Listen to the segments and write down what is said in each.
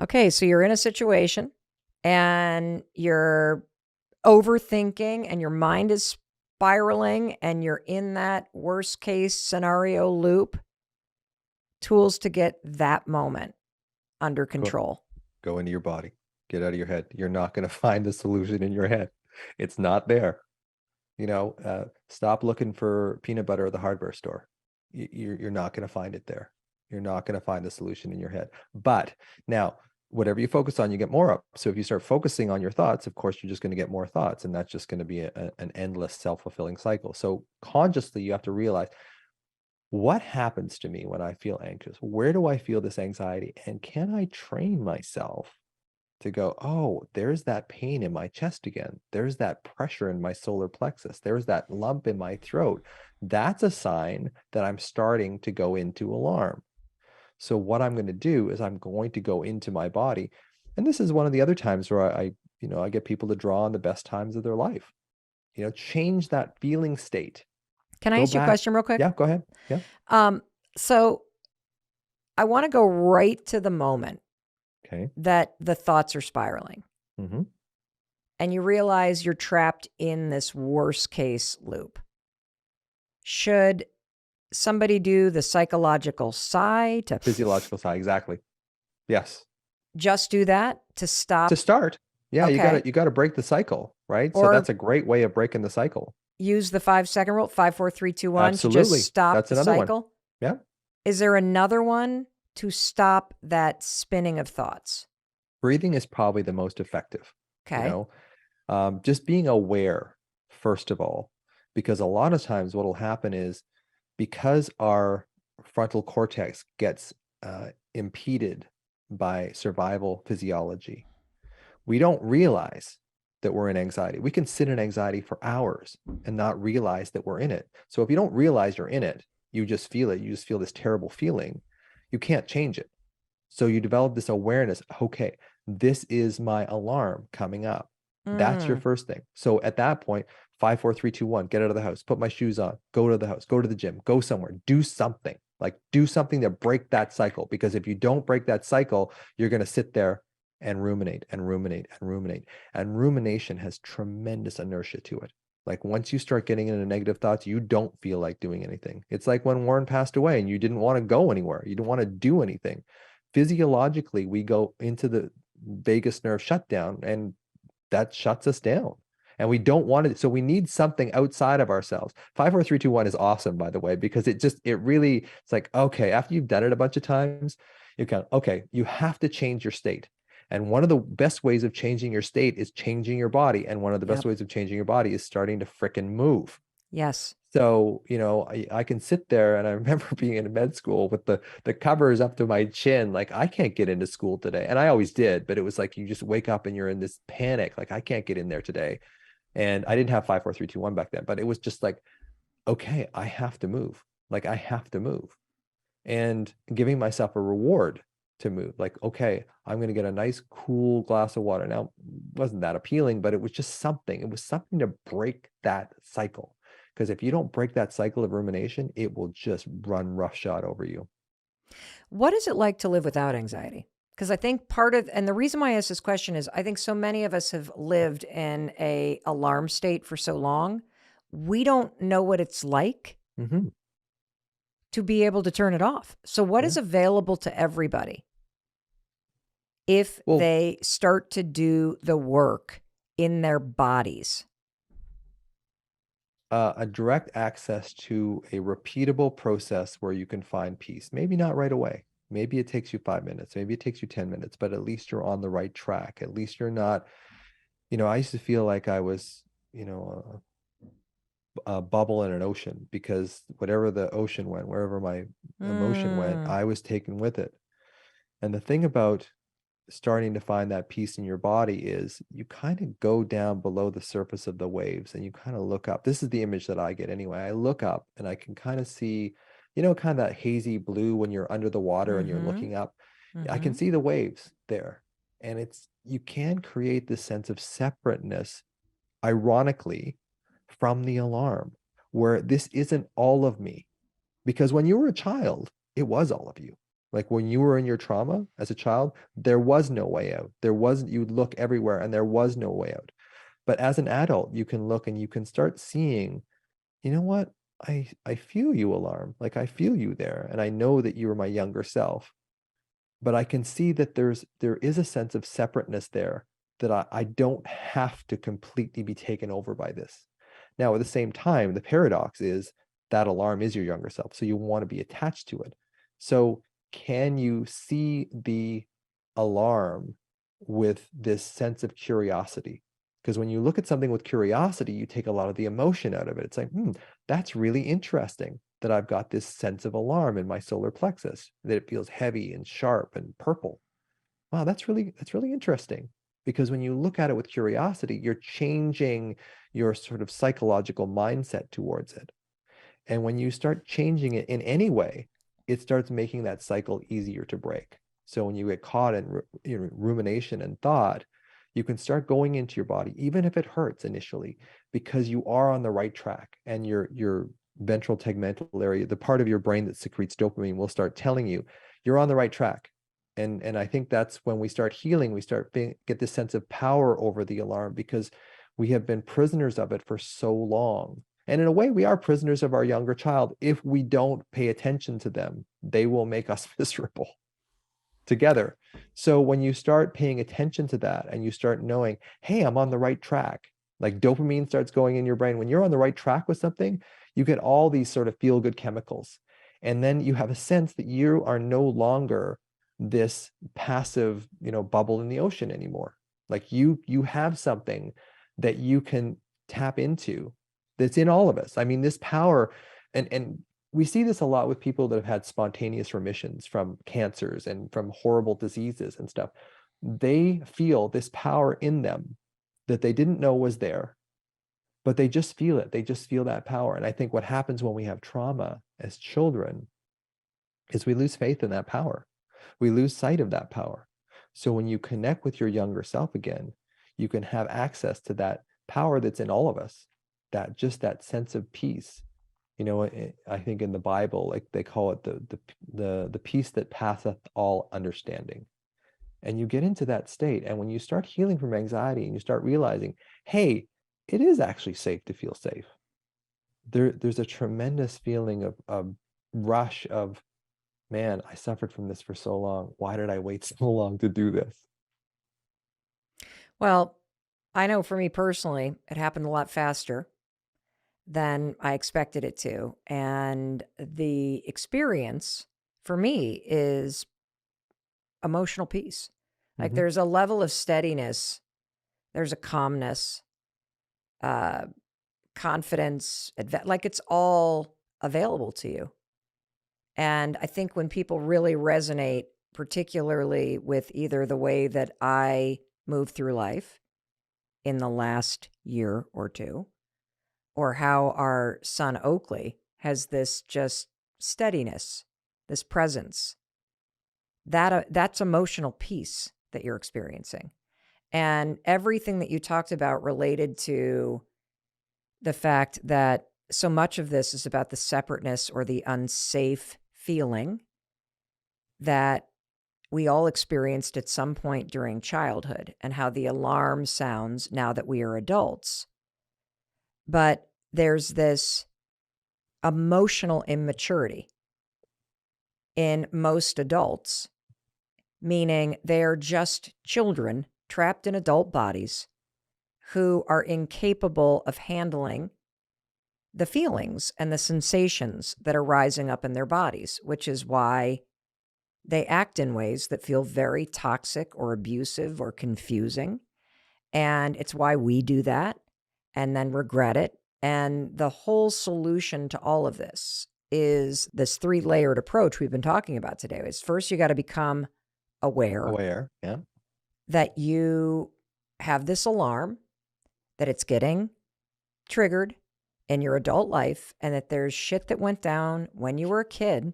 Okay, so you're in a situation and you're overthinking and your mind is spiraling and you're in that worst case scenario loop. Tools to get that moment under Go, control. go into your body. Get out of your head. You're not going to find the solution in your head. It's not there. Stop looking for peanut butter at the hardware store. You're not going to find it there. You're not going to find the solution in your head. But now, whatever you focus on, you get more up. So if you start focusing on your thoughts, of course, you're just going to get more thoughts. And that's just going to be an endless self-fulfilling cycle. So consciously, you have to realize, what happens to me when I feel anxious? Where do I feel this anxiety? And can I train myself to go, oh, there's that pain in my chest again. There's that pressure in my solar plexus. There's that lump in my throat. That's a sign that I'm starting to go into alarm. So what I'm going to do is I'm going to go into my body. And this is one of the other times where I get people to draw on the best times of their life. Change that feeling state. Can I Go ask you a back. question real quick? Yeah, go ahead. Yeah. So I want to go right to the moment Okay. that the thoughts are spiraling Mm-hmm. and you realize you're trapped in this worst case loop. Should somebody do the psychological sigh to Physiological side, exactly. Yes. just do that to To stop? start, yeah, Okay. you gotta break the cycle, right? So Or that's a great way of breaking the cycle. use the 5 second rule, 5, 4, 3, 2, 1 to just Absolutely. stop That's the another one. cycle. Yeah. Is there another one to stop that spinning of thoughts? Breathing is probably the most effective, you Okay. know, just being aware, first of all, because a lot of times what will happen is, because our frontal cortex gets impeded by survival physiology, we don't realize that we're in anxiety. We can sit in anxiety for hours and not realize that we're in it. So if you don't realize you're in it, you just feel it. You just feel this terrible feeling. You can't change it. So you develop this awareness. Okay, this is my alarm coming up. That's your Mm, first thing. So at that point, 5, 4, 3, 2, 1, get out of the house, put my shoes on, go to the house, go to the gym, go somewhere, do something. Like, do something to break that cycle. Because if you don't break that cycle, you're going to sit there and ruminate and ruminate and ruminate. And rumination has tremendous inertia to it. Like, once you start getting into negative thoughts, you don't feel like doing anything. It's like when Warren passed away and you didn't want to go anywhere. You didn't want to do anything. Physiologically, we go into the vagus nerve shutdown, and that shuts us down. And we don't want it. So we need something outside of ourselves. 5, 4, 3, 2, 1 is awesome, by the way, because it's like, okay, after you've done it a bunch of times, okay, you have to change your state. And one of the best ways of changing your state is changing your body. And one of the best yep. ways of changing your body is starting to frickin' move. Yes. So, I can sit there, and I remember being in med school with the covers up to my chin, like, I can't get into school today. And I always did, but it was like you just wake up and you're in this panic, like, I can't get in there today. And I didn't have 5, 4, 3, 2, 1 back then, but it was just like, okay, I have to move. Like, I have to move. And giving myself a reward to move. Like, okay, I'm going to get a nice cool glass of water. Now, it wasn't that appealing, but it was just something. It was something to break that cycle. Because if you don't break that cycle of rumination, it will just run roughshod over you. What is it like to live without anxiety? Because I think and the reason why I ask this question is I think so many of us have lived in a alarm state for so long, we don't know what it's like Mm-hmm. to be able to turn it off. So what Yeah. is available to everybody if Well, they start to do the work in their bodies? a direct access to a repeatable process where you can find peace. Maybe not right away. Maybe it takes you 5 minutes. Maybe it takes you 10 minutes, but at least you're on the right track. At least you're not, I used to feel like I was, a bubble in an ocean, because whatever the ocean went, wherever my emotion went, Mm, I was taken with it. And the thing about starting to find that peace in your body is you kind of go down below the surface of the waves and you kind of look up. This is the image that I get anyway. I look up and I can kind of see, kind of that hazy blue when you're under the water and you're mm-hmm, looking up. I can mm-hmm. see the waves there. And you can create this sense of separateness, ironically, from the alarm, where this isn't all of me. Because when you were a child, it was all of you. Like when you were in your trauma as a child, there was no way out. You'd look everywhere and there was no way out. But as an adult, you can look and you can start seeing, you know what? I feel you, alarm. Like I feel you there. And I know that you were my younger self. But I can see that there is a sense of separateness there, that I don't have to completely be taken over by this. Now, at the same time, the paradox is that alarm is your younger self. So you want to be attached to it. So can you see the alarm with this sense of curiosity? Because when you look at something with curiosity, you take a lot of the emotion out of it. It's like, that's really interesting that I've got this sense of alarm in my solar plexus, that it feels heavy and sharp and purple. Wow, that's really interesting. Because when you look at it with curiosity, you're changing your sort of psychological mindset towards it. And when you start changing it in any way, it starts making that cycle easier to break. So when you get caught in rumination and thought, you can start going into your body, even if it hurts initially, because you are on the right track, and your ventral tegmental area, the part of your brain that secretes dopamine, will start telling you you're on the right track. And I think that's when we start healing, we start get this sense of power over the alarm, because we have been prisoners of it for so long. And in a way, we are prisoners of our younger child. If we don't pay attention to them, they will make us miserable together. So when you start paying attention to that and you start knowing, hey, I'm on the right track, like dopamine starts going in your brain. When you're on the right track with something, you get all these sort of feel good chemicals. And then you have a sense that you are no longer this passive, bubble in the ocean anymore. Like you have something that you can tap into that's in all of us. I mean, this power, and we see this a lot with people that have had spontaneous remissions from cancers and from horrible diseases and stuff. They feel this power in them that they didn't know was there, but they just feel it. They just feel that power. And I think what happens when we have trauma as children is we lose faith in that power. We lose sight of that power. So when you connect with your younger self again, you can have access to that power that's in all of us, that sense of peace. I think in the Bible, like they call it the peace that passeth all understanding. And you get into that state. And when you start healing from anxiety and you start realizing, hey, it is actually safe to feel safe. There's a tremendous feeling of rush of, man, I suffered from this for so long. Why did I wait so long to do this? Well, I know for me personally, it happened a lot faster than I expected it to. And the experience for me is emotional peace. Like Mm-hmm. there's a level of steadiness, there's a calmness, uh, confidence, like it's all available to you. And I think when people really resonate, particularly with either the way that I move through life in the last year or two, or how our son Oakley has this just steadiness, this presence, that's emotional peace that you're experiencing. And everything that you talked about related to the fact that so much of this is about the separateness or the unsafe feeling that we all experienced at some point during childhood, and how the alarm sounds now that we are adults. But there's this emotional immaturity in most adults, meaning they're just children trapped in adult bodies who are incapable of handling the feelings and the sensations that are rising up in their bodies, which is why they act in ways that feel very toxic or abusive or confusing. And it's why we do that and then regret it. And the whole solution to all of this is this 3-layered approach we've been talking about today. Is first, you got to become aware Yeah. that you have this alarm, that it's getting triggered in your adult life, and that there's shit that went down when you were a kid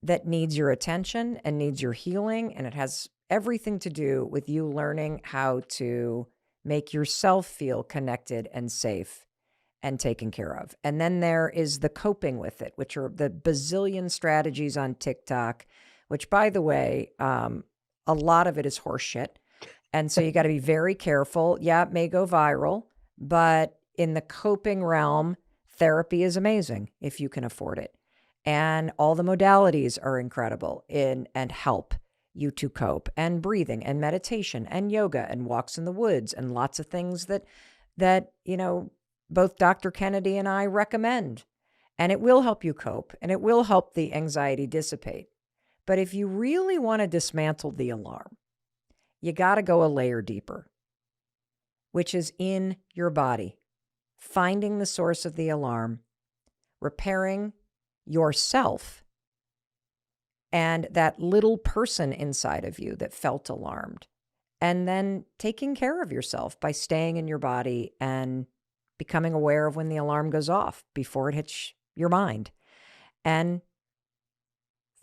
that needs your attention and needs your healing. And it has everything to do with you learning how to make yourself feel connected and safe and taken care of. And then there is the coping with it, which are the bazillion strategies on TikTok, which, by the way, a lot of it is horseshit. And so you got to be very careful. Yeah, it may go viral, but in the coping realm, therapy is amazing if you can afford it. And all the modalities are incredible and help you to cope, and breathing and meditation and yoga and walks in the woods and lots of things that both Dr. Kennedy and I recommend. And it will help you cope, and it will help the anxiety dissipate. But if you really want to dismantle the alarm, you got to go a layer deeper, which is in your body, finding the source of the alarm, repairing yourself and that little person inside of you that felt alarmed, and then taking care of yourself by staying in your body and becoming aware of when the alarm goes off before it hits your mind, and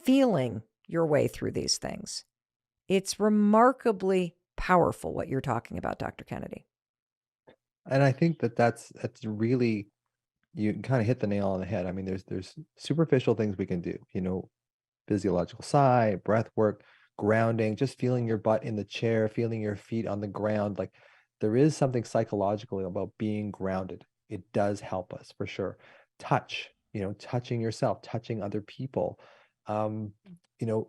feeling your way through these things. It's remarkably powerful what you're talking about, Dr. Kennedy. And I think that's really, you kind of hit the nail on the head. I mean, there's superficial things we can do, physiological sigh, breath work, grounding, just feeling your butt in the chair, feeling your feet on the ground. Like, there is something psychological about being grounded. It does help us for sure. Touch, touching yourself, touching other people, um, you know,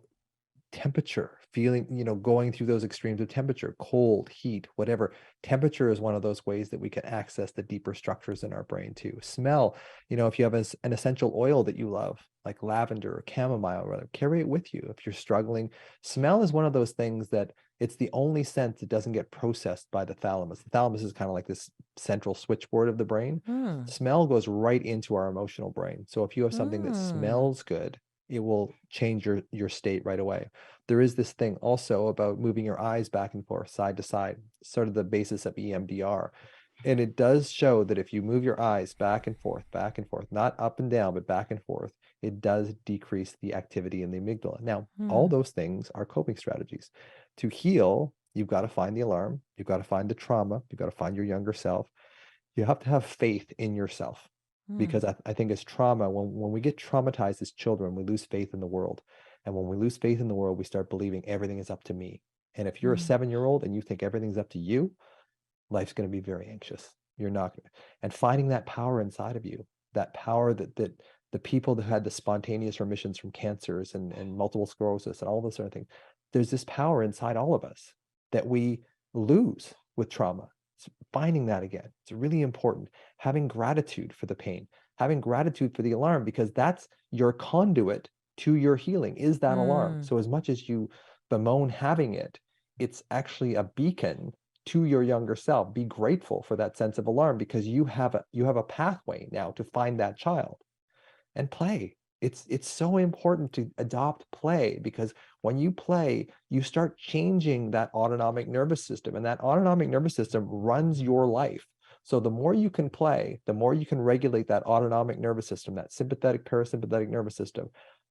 temperature, feeling, going through those extremes of temperature, cold, heat, whatever. Temperature is one of those ways that we can access the deeper structures in our brain too. Smell, if you have an essential oil that you love, like lavender or chamomile, or rather, carry it with you if you're struggling. Smell is one of those things that it's the only sense that doesn't get processed by the thalamus. The thalamus is kind of like this central switchboard of the brain. Smell goes right into our emotional brain. So if you have something that smells good, it will change your state right away. There is this thing also about moving your eyes back and forth, side to side, sort of the basis of EMDR. And it does show that if you move your eyes back and forth, not up and down, but back and forth, it does decrease the activity in the amygdala. Now, all those things are coping strategies. To heal, you've got to find the alarm, you've got to find the trauma, you've got to find your younger self. You have to have faith in yourself, because I think as trauma, when we get traumatized as children, we lose faith in the world. And when we lose faith in the world, we start believing everything is up to me. And if you're a 7-year-old and you think everything's up to you, life's going to be very anxious. You're not going to. And finding that power inside of you, that power that the people that had the spontaneous remissions from cancers and multiple sclerosis and all those sort of things, there's this power inside all of us that we lose with trauma. Finding that again, it's really important. Having gratitude for the pain, having gratitude for the alarm, because that's your conduit to your healing, is that alarm. So as much as you bemoan having it, it's actually a beacon to your younger self. Be grateful for that sense of alarm, because you have a pathway now to find that child. And play. It's so important to adopt play, because when you play, you start changing that autonomic nervous system, and that autonomic nervous system runs your life. So the more you can play, the more you can regulate that autonomic nervous system, that sympathetic, parasympathetic nervous system,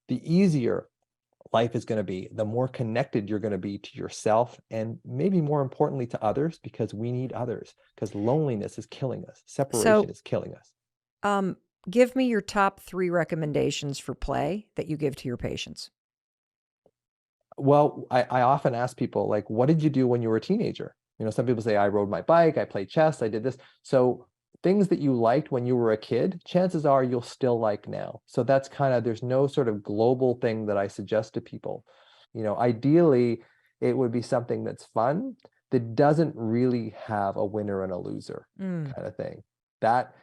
the easier life is going to be, the more connected you're going to be to yourself, and maybe more importantly to others, because we need others, because loneliness is killing us. Separation is killing us. Give me your top 3 recommendations for play that you give to your patients. Well, I often ask people, like, what did you do when you were a teenager? Some people say, I rode my bike, I played chess, I did this. So things that you liked when you were a kid, chances are you'll still like now. So that's there's no sort of global thing that I suggest to people. Ideally, it would be something that's fun, that doesn't really have a winner and a loser kind of thing. That,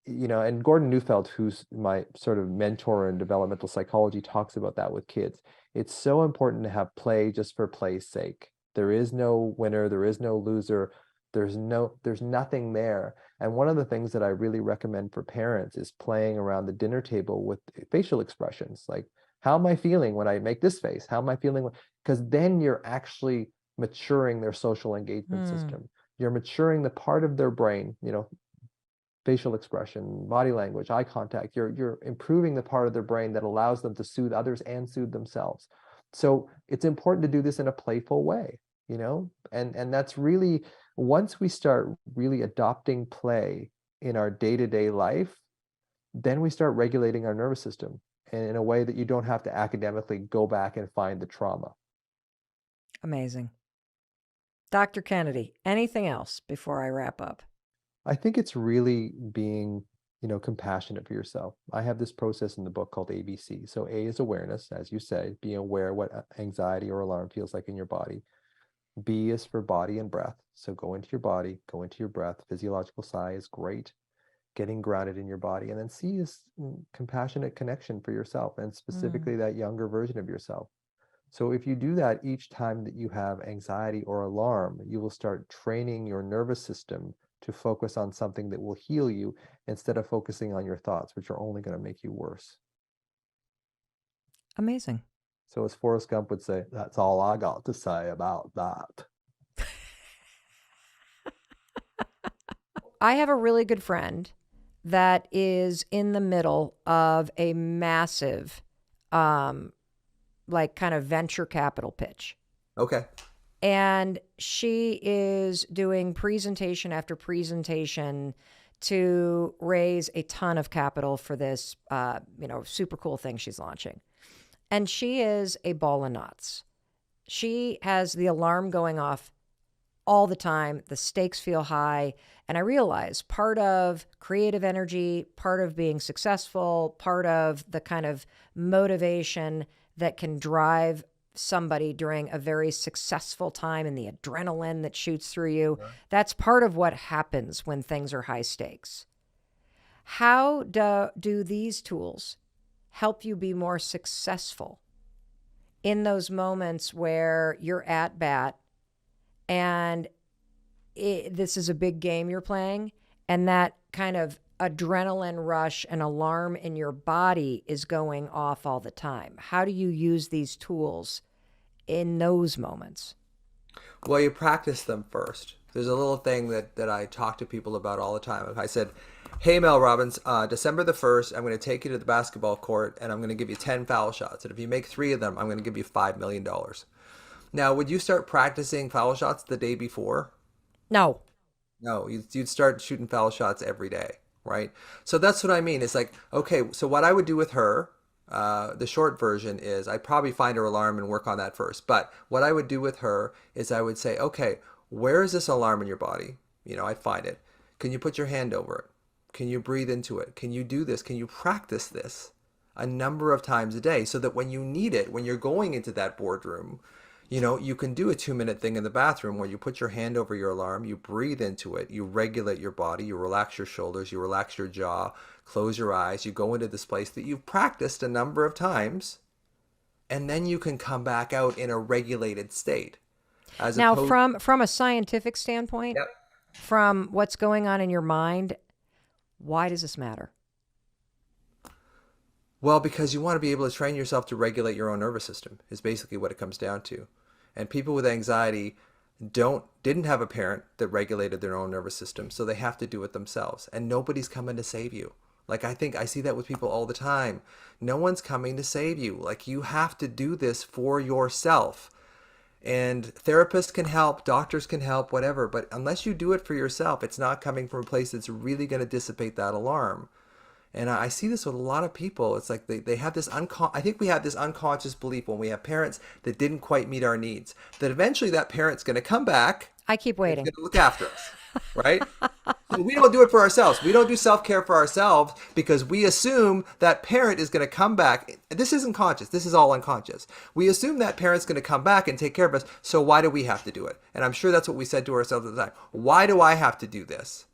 and Gordon Neufeld, who's my sort of mentor in developmental psychology, talks about that with kids. It's so important to have play just for play's sake. There is no winner, there is no loser, there's nothing there. And one of the things that I really recommend for parents is playing around the dinner table with facial expressions, like, how am I feeling when I make this face? How am I feeling? Because then you're actually maturing their social engagement system. You're maturing the part of their brain, facial expression, body language, eye contact. You're improving the part of their brain that allows them to soothe others and soothe themselves. So it's important to do this in a playful way, and that's really, once we start really adopting play in our day-to-day life, then we start regulating our nervous system. and in a way that you don't have to academically go back and find the trauma. Amazing. Dr. Kennedy, anything else before I wrap up? I think it's really being, compassionate for yourself. I have this process in the book called ABC. So A is awareness, as you say, being aware what anxiety or alarm feels like in your body. B is for body and breath. So go into your body, go into your breath. Physiological sigh is great. Getting grounded in your body. And then C is compassionate connection for yourself, and Mm, specifically that younger version of yourself. So if you do that each time that you have anxiety or alarm, you will start training your nervous system to focus on something that will heal you instead of focusing on your thoughts, which are only going to make you worse. amazing. So as Forrest Gump would say, that's all I got to say about that. I have a really good friend that is in the middle of a massive, like kind of venture capital pitch. Okay. And she is doing presentation after presentation to raise a ton of capital for this, super cool thing she's launching. And she is a ball of nuts. She has the alarm going off all the time. The stakes feel high. And I realize part of creative energy, part of being successful, part of the kind of motivation that can drive somebody during a very successful time and the adrenaline that shoots through you, that's part of what happens when things are high stakes. How do these tools help you be more successful in those moments where you're at bat and this is a big game you're playing, and that kind of adrenaline rush and alarm in your body is going off all the time? How do you use these tools in those moments? Well, you practice them first. There's a little thing that I talk to people about all the time. If I said, hey, Mel Robbins, December the 1st, I'm going to take you to the basketball court and I'm going to give you 10 foul shots. And if you make 3 of them, I'm going to give you $5 million. Now, would you start practicing foul shots the day before? No. No, you'd start shooting foul shots every day, right? So that's what I mean. It's like, okay, so what I would do with her, the short version is I'd probably find her alarm and work on that first. But what I would do with her is I would say, okay, where is this alarm in your body? I'd find it. Can you put your hand over it? Can you breathe into it? Can you do this? Can you practice this a number of times a day so that when you need it, when you're going into that boardroom, you can do a 2-minute thing in the bathroom where you put your hand over your alarm, you breathe into it, you regulate your body, you relax your shoulders, you relax your jaw, close your eyes, you go into this place that you've practiced a number of times, and then you can come back out in a regulated state. As Now, opposed, from a scientific standpoint, yep. from what's going on in your mind, why does this matter? Well, because you want to be able to train yourself to regulate your own nervous system is basically what it comes down to. And people with anxiety didn't have a parent that regulated their own nervous system, so they have to do it themselves. And nobody's coming to save you. Like I think I see that with people all the time. No one's coming to save you. Like you have to do this for yourself. And therapists can help, doctors can help, whatever. But unless you do it for yourself, it's not coming from a place that's really going to dissipate that alarm. And I see this with a lot of people. It's like they have this I think we have this unconscious belief when we have parents that didn't quite meet our needs, that eventually that parent's going to come back I keep and is waiting. going to look after us, right? So we don't do it for ourselves. We don't do self-care for ourselves because we assume that parent is going to come back. This isn't conscious. This is all unconscious. We assume that parent's going to come back and take care of us. So why do we have to do it? And I'm sure that's what we said to ourselves at the time. Why do I have to do this?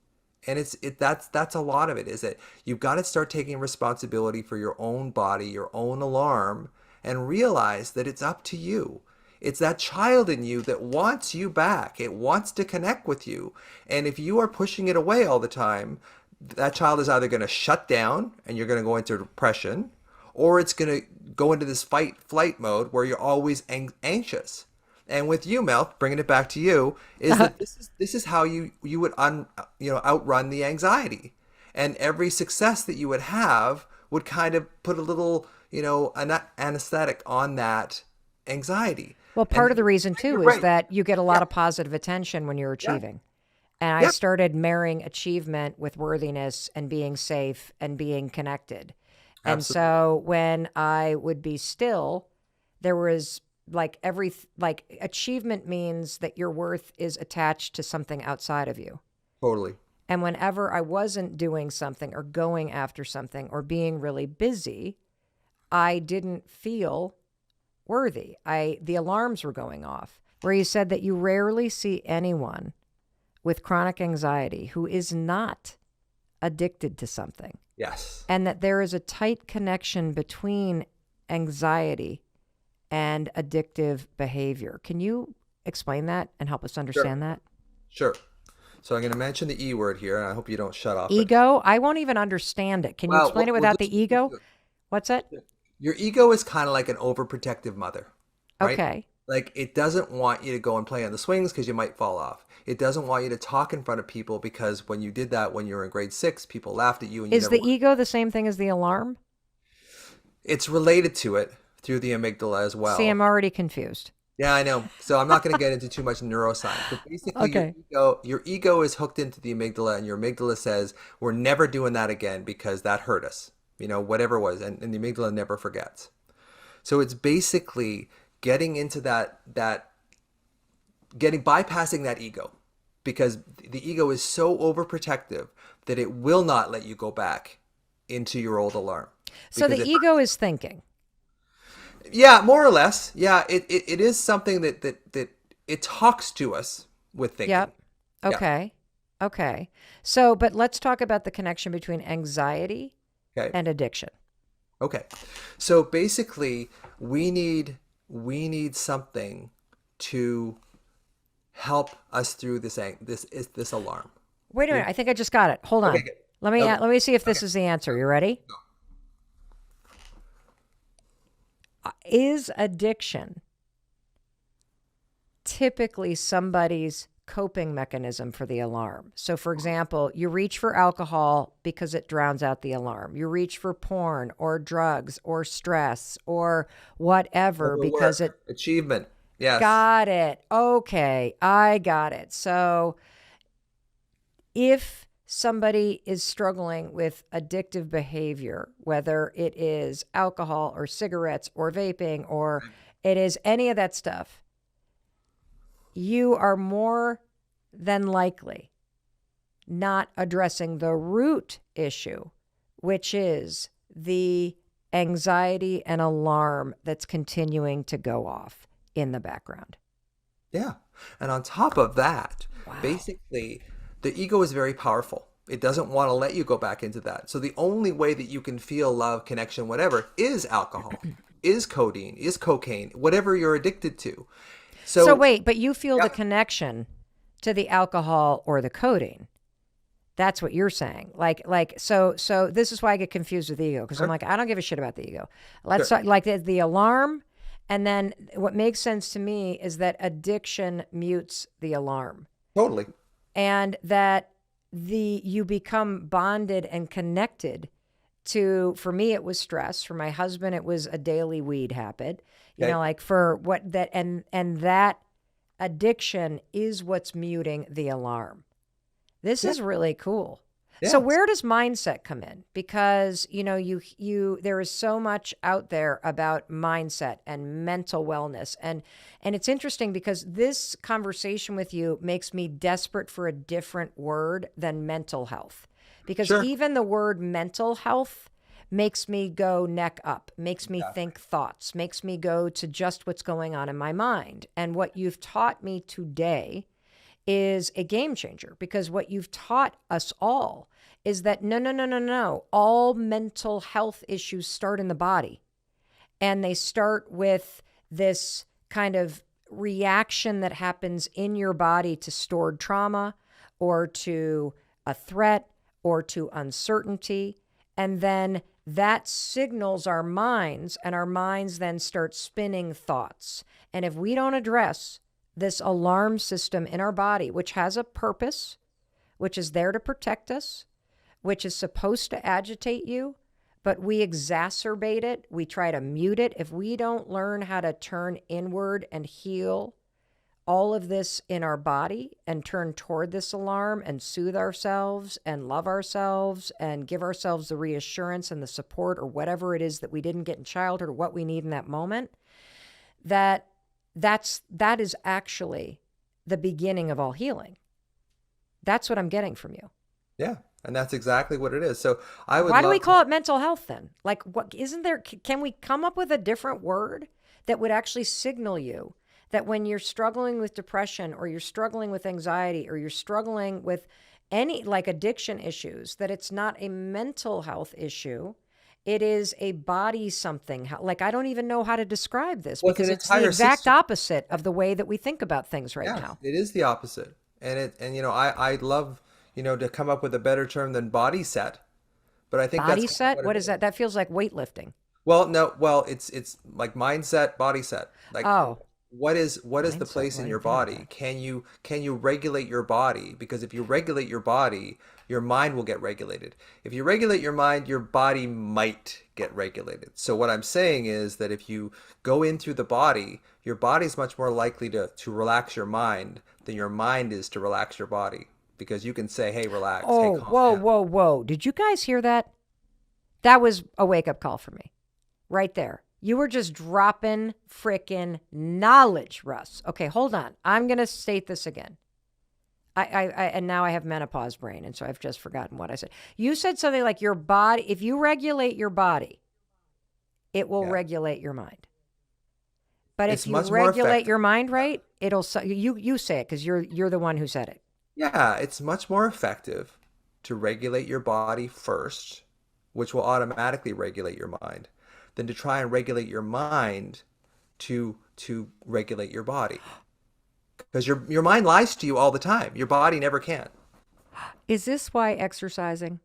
And that's a lot of it, is that you've got to start taking responsibility for your own body, your own alarm, and realize that it's up to you. It's that child in you that wants you back. It wants to connect with you. And if you are pushing it away all the time, that child is either going to shut down and you're going to go into depression, or it's going to go into this fight flight mode where you're always anxious. And with you, Mel, bringing it back to you, is that this is how you would outrun the anxiety, and every success that you would have would kind of put a little anesthetic on that anxiety. Well, part of the reason You're too is right. that you get a Yeah, lot of positive attention when you're yeah, achieving. And I yeah. started marrying achievement with worthiness and being safe and being connected. And Absolutely. so when I would be still, there was like achievement means that your worth is attached to something outside of you. Totally. And whenever I wasn't doing something or going after something or being really busy, I didn't feel worthy. The alarms were going off. Where you said that you rarely see anyone with chronic anxiety who is not addicted to something, Yes. and that there is a tight connection between anxiety and addictive behavior. Can you explain that and help us Sure. understand that? Sure. So I'm going to mention the E word here, and I hope you don't shut off. Ego? I won't even understand it. Can you Well, explain it we'll without just the ego? What's it? your ego is kind of like an overprotective mother, right? Okay. Like it doesn't want you to go and play on the swings because you might fall off. It doesn't want you to talk in front of people because when you did that when you were in grade 6, people laughed at you and you Is never. the ego the same thing as the alarm? It's related to it through the amygdala as See, well. I'm already confused. Yeah, I know. So I'm not going to get into too much neuroscience, but basically Okay. your ego is hooked into the amygdala, and your amygdala says we're never doing that again because that hurt us. Whatever it was, and the amygdala never forgets. So it's basically getting into bypassing that ego, because the ego is so overprotective that it will not let you go back into your old alarm. So the ego is thinking. Yeah, more or less. Yeah, it is something that it talks to us with thinking. Yep. Yeah. Okay. Okay. So, but let's talk about the connection between anxiety Okay. and addiction. Okay. So basically, we need something to help us through this alarm. Wait a minute. I think I just got it. Hold on. Okay, good. Let me Okay. let me see if this is the answer. You ready? Is addiction typically somebody's coping mechanism for the alarm? So, for example, you reach for alcohol because it drowns out the alarm. You reach for porn or drugs or stress or whatever because it. Achievement. Yes. Got it. Okay, I got it. So, if somebody is struggling with addictive behavior, whether it is alcohol or cigarettes or vaping or it is any of that stuff, you are more than likely not addressing the root issue, which is the anxiety and alarm that's continuing to go off in the background. Yeah. And on top of that, Wow. basically, the ego is very powerful. It doesn't want to let you go back into that. So the only way that you can feel love, connection, whatever, is alcohol, is codeine, is cocaine, whatever you're addicted to. So wait, but you feel Yeah. the connection to the alcohol or the codeine. That's what you're saying. So this is why I get confused with the ego, because I'm like, I don't give a shit about the ego. Let's talk like the alarm. And then what makes sense to me is that addiction mutes the alarm. Totally. And that you become bonded and connected to, for me, it was stress. For my husband, it was a daily weed habit. You know, like for what that, and that addiction is what's muting the alarm. This is really cool. Yeah. So where does mindset come in? Because, there is so much out there about mindset and mental wellness. And it's interesting because this conversation with you makes me desperate for a different word than mental health. Because even the word mental health makes me go neck up, makes me think thoughts, makes me go to just what's going on in my mind. And what you've taught me today is a game changer, because what you've taught us all is that no. All mental health issues start in the body, and they start with this kind of reaction that happens in your body to stored trauma or to a threat or to uncertainty. And then that signals our minds, and our minds then start spinning thoughts. And if we don't address this alarm system in our body, which has a purpose, which is there to protect us, which is supposed to agitate you, but we exacerbate it, we try to mute it. If we don't learn how to turn inward and heal all of this in our body and turn toward this alarm and soothe ourselves and love ourselves and give ourselves the reassurance and the support or whatever it is that we didn't get in childhood or what we need in that moment, that is actually the beginning of all healing. That's what I'm getting from you. Yeah. And that's exactly what it is. So I would Why do we call it mental health then? Like, what isn't there? Can we come up with a different word that would actually signal you that when you're struggling with depression or you're struggling with anxiety or you're struggling with any like addiction issues, that it's not a mental health issue? It is a body something. Like, I don't even know how to describe this because it's the exact opposite of the way that we think about things right now. It is the opposite. And I love, to come up with a better term than body set. But I think body that's set. What is that? That feels like weightlifting. Well, no, it's like mindset, body set. Like, what is Mindset, the place in your body? Can you regulate your body? Because if you regulate your body, your mind will get regulated. If you regulate your mind, your body might get regulated. So what I'm saying is that if you go in through the body, your body's much more likely to relax your mind than your mind is to relax your body. Because you can say, hey, relax. Oh, hey, calm down. whoa. Did you guys hear that? That was a wake-up call for me. Right there. You were just dropping frickin' knowledge, Russ. Okay, hold on. I'm going to state this again. And now I have menopause brain, and so I've just forgotten what I said. You said something like your body, if you regulate your body, it will regulate your mind. But if you regulate your mind right, it'll, you say it because you're the one who said it. Yeah, it's much more effective to regulate your body first, which will automatically regulate your mind, than to try and regulate your mind to regulate your body. Because your mind lies to you all the time. Your body never can. Is this why exercising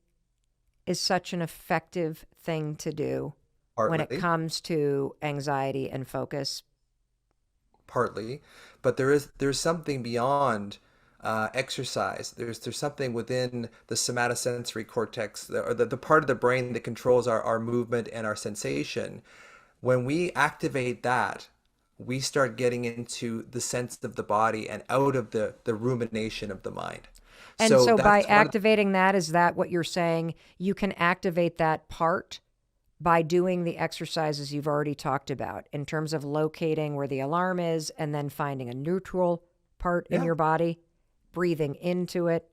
is such an effective thing to do when it comes to anxiety and focus? Partly, but there's something beyond exercise. There's something within the somatosensory cortex, or the part of the brain that controls our movement and our sensation. When we activate that, we start getting into the sense of the body and out of the rumination of the mind. And so by activating that, is that what you're saying? You can activate that part by doing the exercises you've already talked about in terms of locating where the alarm is and then finding a neutral part in your body, breathing into it.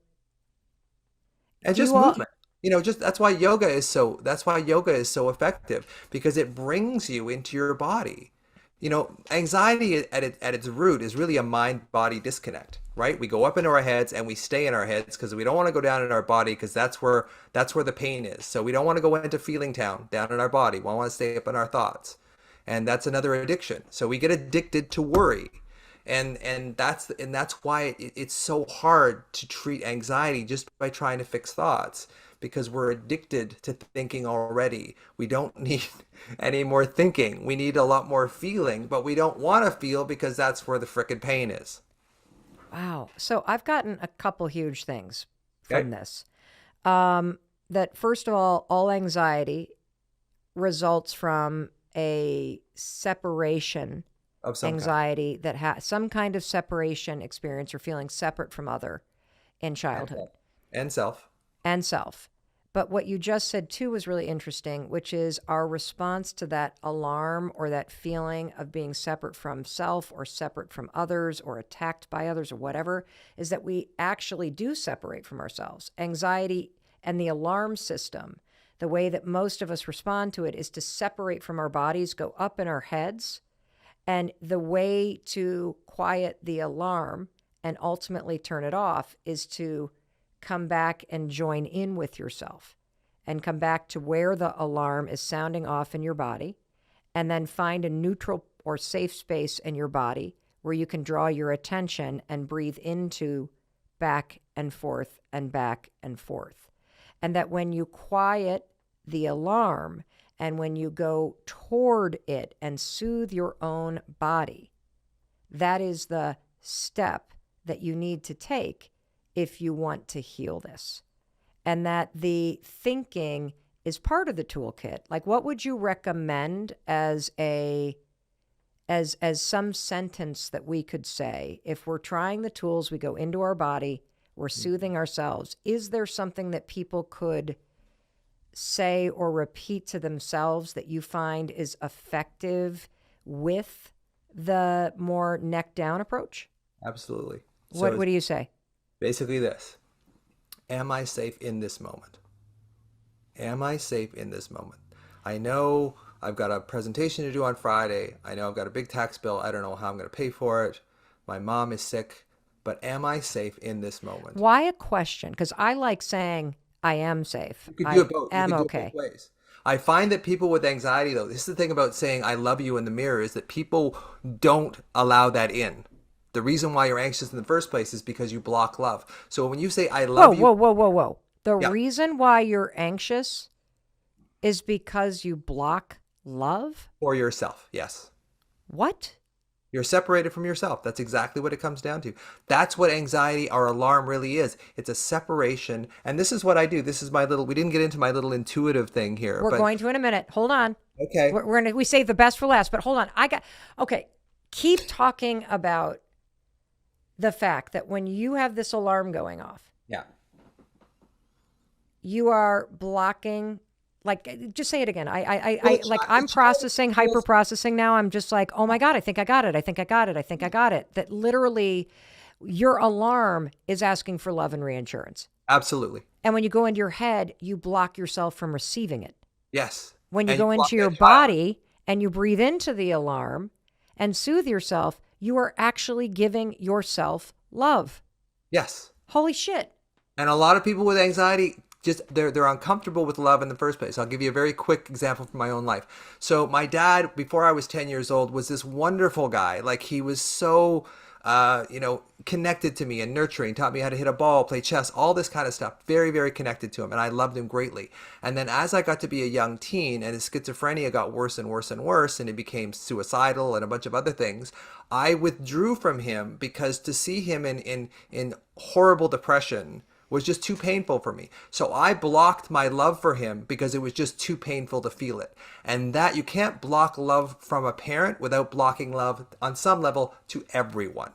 And just movement. That's why yoga is so effective, because it brings you into your body. Anxiety at its root is really a mind-body disconnect, right? We go up into our heads and we stay in our heads because we don't want to go down in our body, because that's where the pain is. So we don't want to go into feeling town down in our body. We want to stay up in our thoughts. And that's another addiction. So we get addicted to worry. And that's why it's so hard to treat anxiety just by trying to fix thoughts, because we're addicted to thinking already. We don't need any more thinking. We need a lot more feeling, but we don't want to feel because that's where the frickin' pain is. Wow. So I've gotten a couple huge things from this. That first of all anxiety results from a separation of some anxiety that has some kind of separation experience or feeling separate from other in childhood. And self. But what you just said too was really interesting, which is our response to that alarm or that feeling of being separate from self or separate from others or attacked by others or whatever, is that we actually do separate from ourselves. Anxiety and the alarm system, the way that most of us respond to it is to separate from our bodies, go up in our heads. And the way to quiet the alarm and ultimately turn it off is to come back and join in with yourself and come back to where the alarm is sounding off in your body, and then find a neutral or safe space in your body where you can draw your attention and breathe into back and forth and back and forth. And that when you quiet the alarm and when you go toward it and soothe your own body, that is the step that you need to take if you want to heal this. And that the thinking is part of the toolkit. Like, what would you recommend as a as some sentence that we could say, if we're trying the tools, we go into our body, we're soothing ourselves. Is there something that people could say or repeat to themselves that you find is effective with the more neck down approach? Absolutely. What do you say? Basically this. Am I safe in this moment? Am I safe in this moment? I know I've got a presentation to do on Friday. I know I've got a big tax bill. I don't know how I'm going to pay for it. My mom is sick. But am I safe in this moment? Why a question? Because I like saying I am safe. You could do it both. I am you could okay. Do it both ways. I find that people with anxiety, though, this is the thing about saying I love you in the mirror, is that people don't allow that in. The reason why you're anxious in the first place is because you block love. So when you say I love you. Whoa. The Yeah. reason why you're anxious is because you block love? For yourself, yes. What? You're separated from yourself. That's exactly what it comes down to. That's what anxiety or alarm really is. It's a separation. And this is what I do. This is my little, we didn't get into my little intuitive thing here. We're going to in a minute. Hold on. Okay. We save the best for last, but hold on. Okay. Keep talking about the fact that when you have this alarm going off, Yeah. you are blocking. Like, just say it again. I'm processing, hyper processing now. I'm just like, oh my God, I think I got it. I think I got it. That literally your alarm is asking for love and reinsurance. Absolutely. And when you go into your head, you block yourself from receiving it. Yes. When you And go into your body and you breathe into the alarm and soothe yourself, you are actually giving yourself love. Yes. Holy shit. And a lot of people with anxiety, just they're uncomfortable with love in the first place. I'll give you a very quick example from my own life. So my dad, before I was 10 years old, was this wonderful guy. Like he was so, connected to me and nurturing, taught me how to hit a ball, play chess, all this kind of stuff. Very, very connected to him. And I loved him greatly. And then as I got to be a young teen and his schizophrenia got worse and worse and worse, and he became suicidal and a bunch of other things, I withdrew from him because to see him in horrible depression was just too painful for me. So I blocked my love for him because it was just too painful to feel it. And that you can't block love from a parent without blocking love on some level to everyone.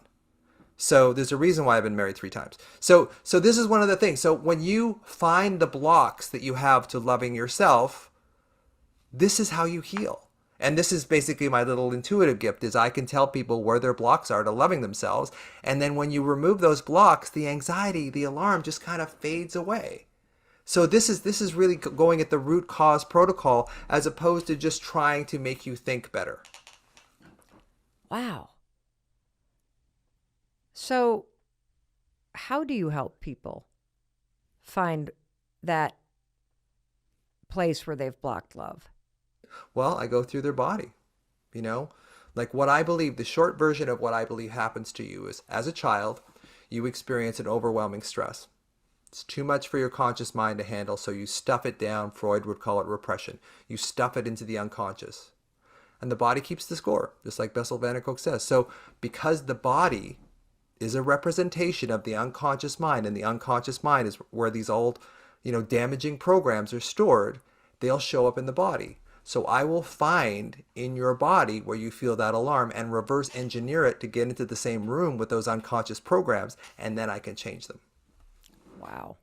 So there's a reason why I've been married 3 times. So this is one of the things. So when you find the blocks that you have to loving yourself, this is how you heal. And this is basically my little intuitive gift, is I can tell people where their blocks are to loving themselves. And then when you remove those blocks, the anxiety, the alarm just kind of fades away. So this is really going at the root cause protocol as opposed to just trying to make you think better. Wow. So how do you help people find that place where they've blocked love? Well, I go through their body, like what I believe, the short version of what I believe happens to you is as a child, you experience an overwhelming stress. It's too much for your conscious mind to handle, so you stuff it down. Freud would call it repression. You stuff it into the unconscious. And the body keeps the score, just like Bessel van der Kolk says. So because the body is a representation of the unconscious mind, and the unconscious mind is where these old, damaging programs are stored, they'll show up in the body. So I will find in your body where you feel that alarm and reverse engineer it to get into the same room with those unconscious programs, and then I can change them. Wow.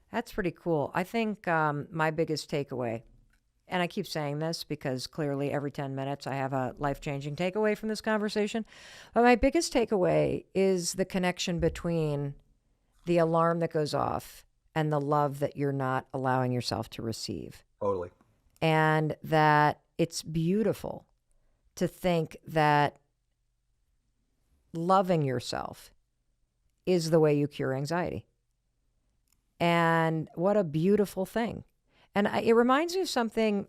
That's pretty cool. I think my biggest takeaway, and I keep saying this because clearly every 10 minutes I have a life-changing takeaway from this conversation, but my biggest takeaway is the connection between the alarm that goes off and the love that you're not allowing yourself to receive. Totally. And that it's beautiful to think that loving yourself is the way you cure anxiety. And what a beautiful thing. And it reminds me of something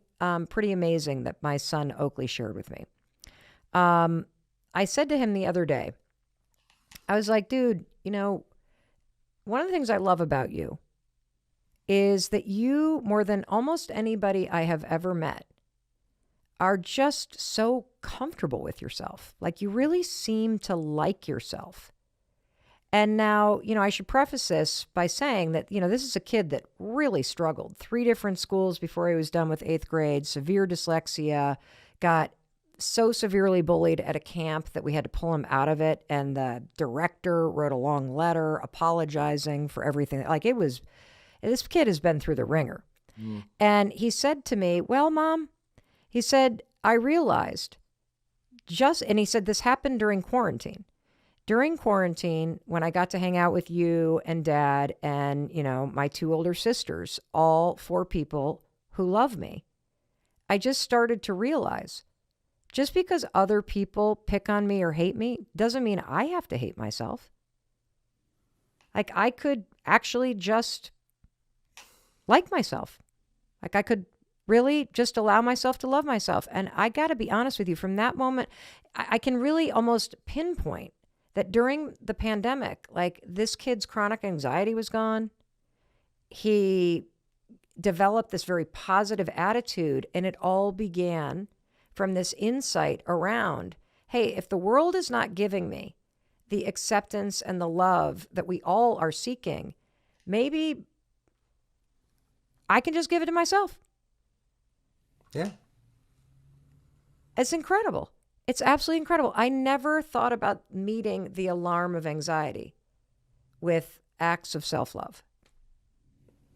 pretty amazing that my son Oakley shared with me. I said to him the other day, I was like, dude, one of the things I love about you is that you, more than almost anybody I have ever met, are just so comfortable with yourself. Like you really seem to like yourself. And now, I should preface this by saying that, this is a kid that really struggled. 3 different schools before he was done with 8th grade, severe dyslexia, got so severely bullied at a camp that we had to pull him out of it. And the director wrote a long letter apologizing for everything. Like this kid has been through the ringer. Mm. And he said to me, well, Mom, he said, I realized and he said, this happened during quarantine. During quarantine, when I got to hang out with you and Dad and, my 2 older sisters, all 4 people who love me, I just started to realize just because other people pick on me or hate me doesn't mean I have to hate myself. Like I could actually just like myself. Like I could really just allow myself to love myself. And I got to be honest with you, from that moment, I can really almost pinpoint that during the pandemic, like this kid's chronic anxiety was gone. He developed this very positive attitude, and it all began from this insight around, hey, if the world is not giving me the acceptance and the love that we all are seeking, maybe I can just give it to myself. Yeah. It's incredible. It's absolutely incredible. I never thought about meeting the alarm of anxiety with acts of self-love.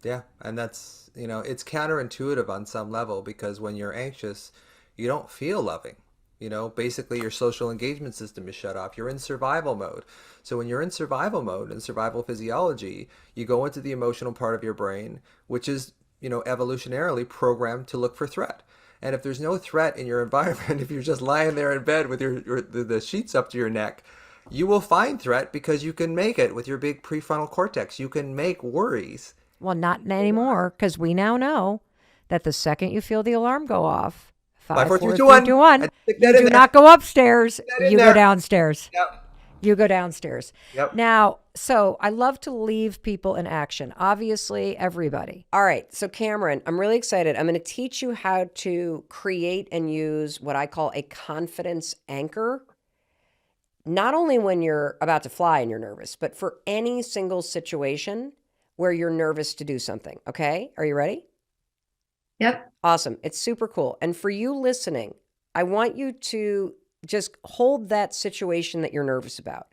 Yeah. And that's, it's counterintuitive on some level, because when you're anxious, you don't feel loving. Basically your social engagement system is shut off. You're in survival mode. So when you're in survival mode and survival physiology, you go into the emotional part of your brain, which is, evolutionarily programmed to look for threat. And if there's no threat in your environment, if you're just lying there in bed with the sheets up to your neck, you will find threat because you can make it with your big prefrontal cortex. You can make worries. Well, not anymore, because we now know that the second you feel the alarm go off, 5, 4, 3, 2, 1, you do not go upstairs, you go downstairs. Yep. You go downstairs. Yep. Now, so I love to leave people in action. Obviously, everybody. All right. So Cameron, I'm really excited. I'm going to teach you how to create and use what I call a confidence anchor. Not only when you're about to fly and you're nervous, but for any single situation where you're nervous to do something. Okay. Are you ready? Yep. Awesome. It's super cool. And for you listening, I want you to just hold that situation that you're nervous about.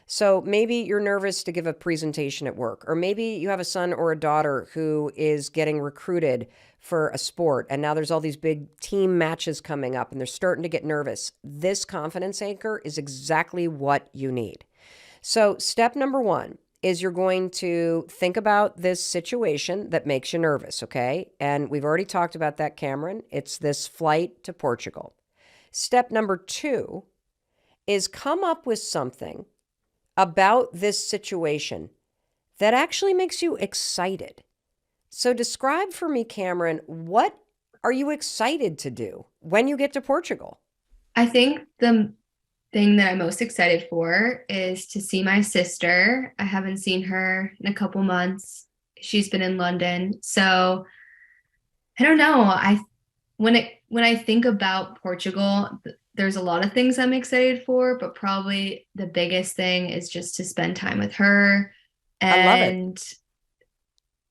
So maybe you're nervous to give a presentation at work, or maybe you have a son or a daughter who is getting recruited for a sport, and now there's all these big team matches coming up and they're starting to get nervous. This confidence anchor is exactly what you need. So step number 1 is you're going to think about this situation that makes you nervous, okay? And we've already talked about that, Cameron. It's this flight to Portugal. Step number 2 is come up with something about this situation that actually makes you excited. So describe for me, Cameron, what are you excited to do when you get to Portugal? I think the thing that I'm most excited for is to see my sister. I haven't seen her in a couple months. She's been in London. So I don't know. When I think about Portugal, there's a lot of things I'm excited for, but probably the biggest thing is just to spend time with her. And I love it.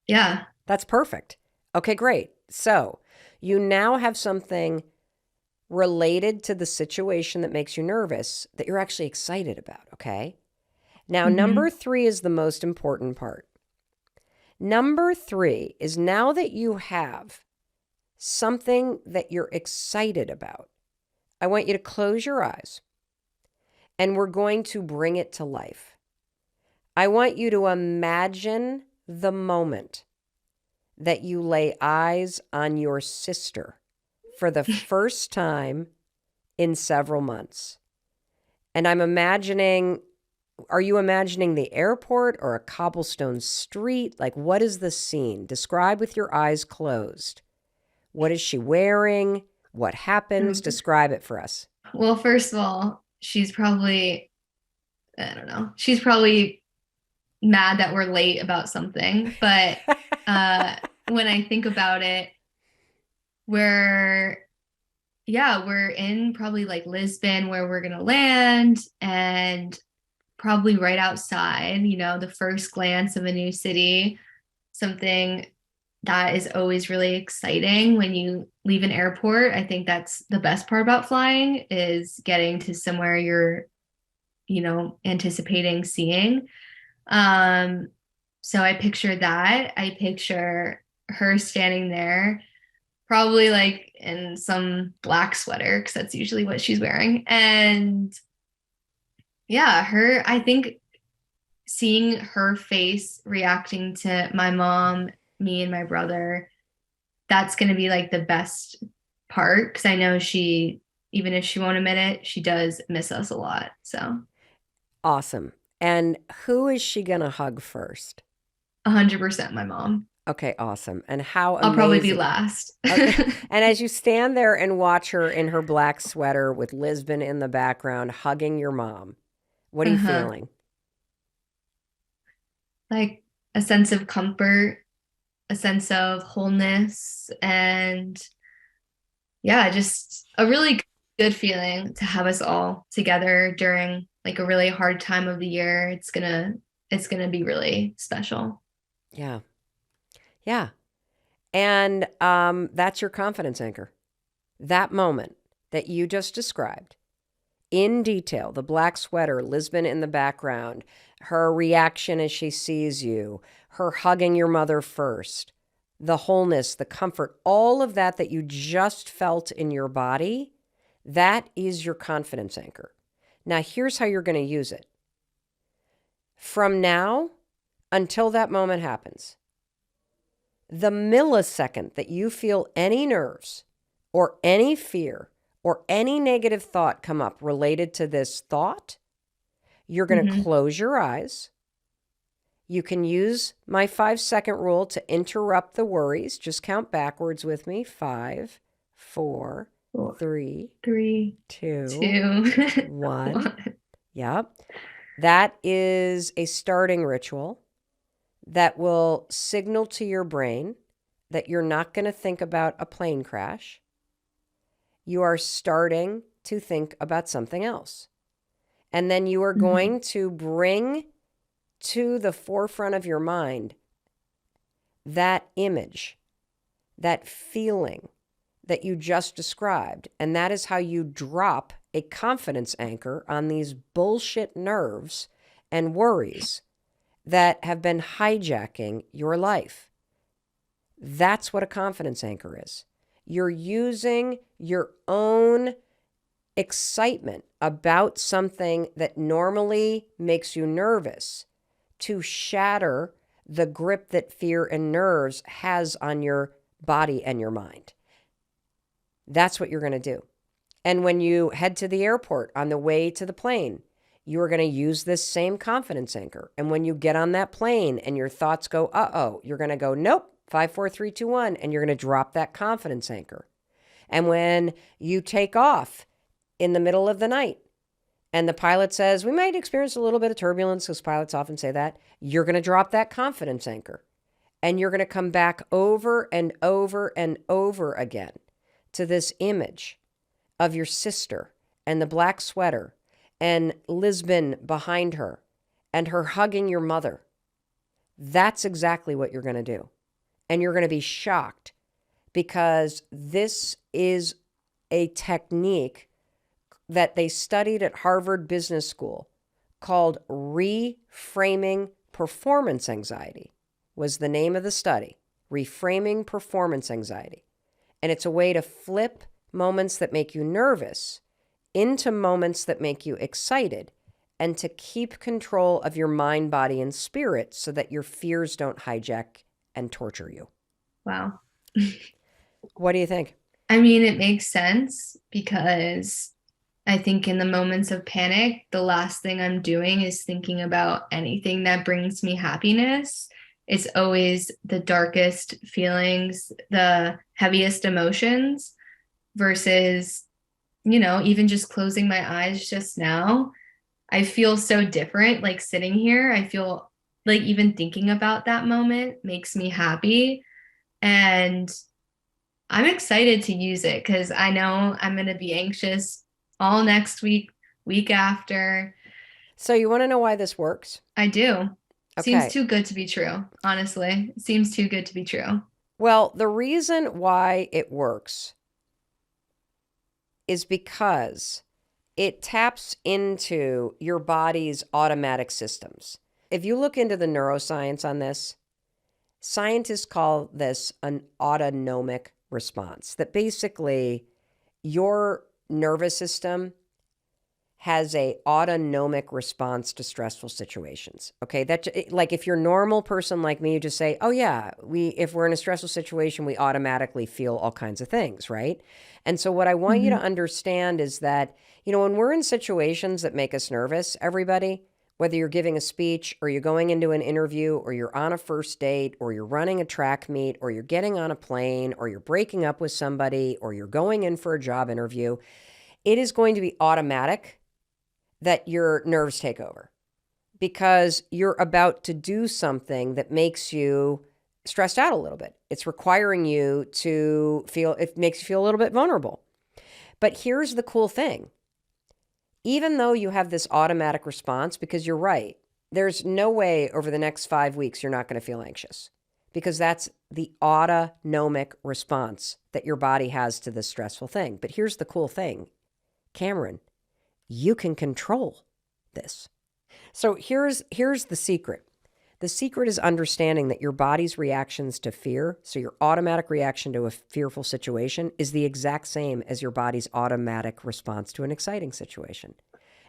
Yeah. That's perfect. Okay, great. So you now have something related to the situation that makes you nervous that you're actually excited about, okay? Now, number 3 is the most important part. Number 3 is, now that you have something that you're excited about, I want you to close your eyes and we're going to bring it to life. I want you to imagine the moment that you lay eyes on your sister for the first time in several months. And I'm imagining, are you imagining the airport or a cobblestone street? Like, what is the scene? Describe with your eyes closed. What is she wearing? What happens? Describe it for us. Well, first of all, she's probably, I don't know, she's probably mad that we're late about something. But when I think about it, we're in probably like Lisbon, where we're going to land, and probably right outside, the first glance of a new city, something that is always really exciting when you leave an airport. I think that's the best part about flying, is getting to somewhere you're, anticipating seeing. So I picture that. I picture her standing there, probably like in some black sweater, because that's usually what she's wearing. And yeah, I think seeing her face reacting to my mom, me, and my brother, that's going to be like the best part, because I know she, even if she won't admit it, she does miss us a lot. So Awesome. And who is she going to hug first? 100% my mom. Okay, awesome. And how I'll probably be amazing. last. Okay. And as you stand there and watch her in her black sweater with Lisbon in the background hugging your mom, what are you feeling? Like a sense of comfort, a sense of wholeness, and yeah, just a really good feeling to have us all together during like a really hard time of the year. It's gonna be really special. Yeah. Yeah. And that's your confidence anchor. That moment that you just described in detail, the black sweater, Lisbon in the background, her reaction as she sees you, her hugging your mother first, the wholeness, the comfort, all of that you just felt in your body, that is your confidence anchor. Now, here's how you're going to use it. From now until that moment happens, the millisecond that you feel any nerves or any fear or any negative thought come up related to this thought, you're going to close your eyes. You can use my 5-second rule to interrupt the worries. Just count backwards with me. 5, 4, 3, 2, 1. Yep. That is a starting ritual that will signal to your brain that you're not going to think about a plane crash. You are starting to think about something else. And then you are going to bring to the forefront of your mind that image, that feeling that you just described. And that is how you drop a confidence anchor on these bullshit nerves and worries that have been hijacking your life. That's what a confidence anchor is. You're using your own excitement about something that normally makes you nervous to shatter the grip that fear and nerves has on your body and your mind. That's what you're going to do. And when you head to the airport on the way to the plane, you are going to use this same confidence anchor. And when you get on that plane and your thoughts go, uh-oh, you're going to go, nope, 5, 4, 3, 2, 1, and you're going to drop that confidence anchor. And when you take off in the middle of the night and the pilot says, we might experience a little bit of turbulence, because pilots often say that, you're going to drop that confidence anchor. And you're going to come back over and over and over again to this image of your sister and the black sweater and Lisbon behind her and her hugging your mother. That's exactly what you're going to do. And you're going to be shocked, because this is a technique that they studied at Harvard Business School called reframing performance anxiety, was the name of the study. Reframing performance anxiety. And it's a way to flip moments that make you nervous into moments that make you excited, and to keep control of your mind, body, and spirit so that your fears don't hijack and torture you. Wow. What do you think? I mean, it makes sense, because I think in the moments of panic, the last thing I'm doing is thinking about anything that brings me happiness. It's always the darkest feelings, the heaviest emotions, versus, even just closing my eyes just now. I feel so different, like sitting here. I feel like even thinking about that moment makes me happy. And I'm excited to use it, because I know I'm going to be anxious all next week, week after. So you want to know why this works? I do. Okay. Seems too good to be true, honestly. It seems too good to be true. Well, the reason why it works is because it taps into your body's automatic systems. If you look into the neuroscience on this, scientists call this an autonomic response, that basically your nervous system has a autonomic response to stressful situations. Okay, that like if you're a normal person like me, you just say, "Oh yeah, if we're in a stressful situation, we automatically feel all kinds of things, right?" And so what I want you to understand is that, when we're in situations that make us nervous, everybody, whether you're giving a speech or you're going into an interview or you're on a first date or you're running a track meet or you're getting on a plane or you're breaking up with somebody or you're going in for a job interview, it is going to be automatic that your nerves take over because you're about to do something that makes you stressed out a little bit. It's requiring you to feel, it makes you feel a little bit vulnerable. But here's the cool thing. Even though you have this automatic response, because you're right, there's no way over the next 5 weeks you're not going to feel anxious because that's the autonomic response that your body has to this stressful thing. But here's the cool thing, Cameron, you can control this. So here's the secret. The secret is understanding that your body's reactions to fear, so your automatic reaction to a fearful situation, is the exact same as your body's automatic response to an exciting situation.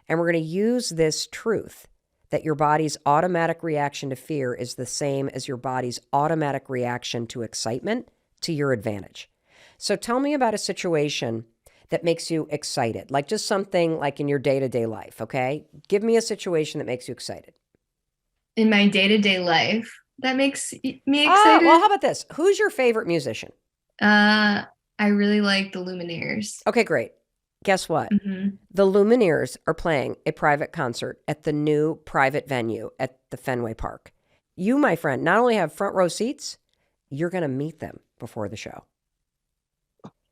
And we're going to use this truth that your body's automatic reaction to fear is the same as your body's automatic reaction to excitement to your advantage. So tell me about a situation that makes you excited, like just something like in your day-to-day life, okay? Give me a situation that makes you excited. In my day-to-day life, that makes me excited. Well, how about this? Who's your favorite musician? I really like the Lumineers. Okay, great. Guess what? The Lumineers are playing a private concert at the new private venue at the Fenway Park. You, my friend, not only have front row seats, you're going to meet them before the show.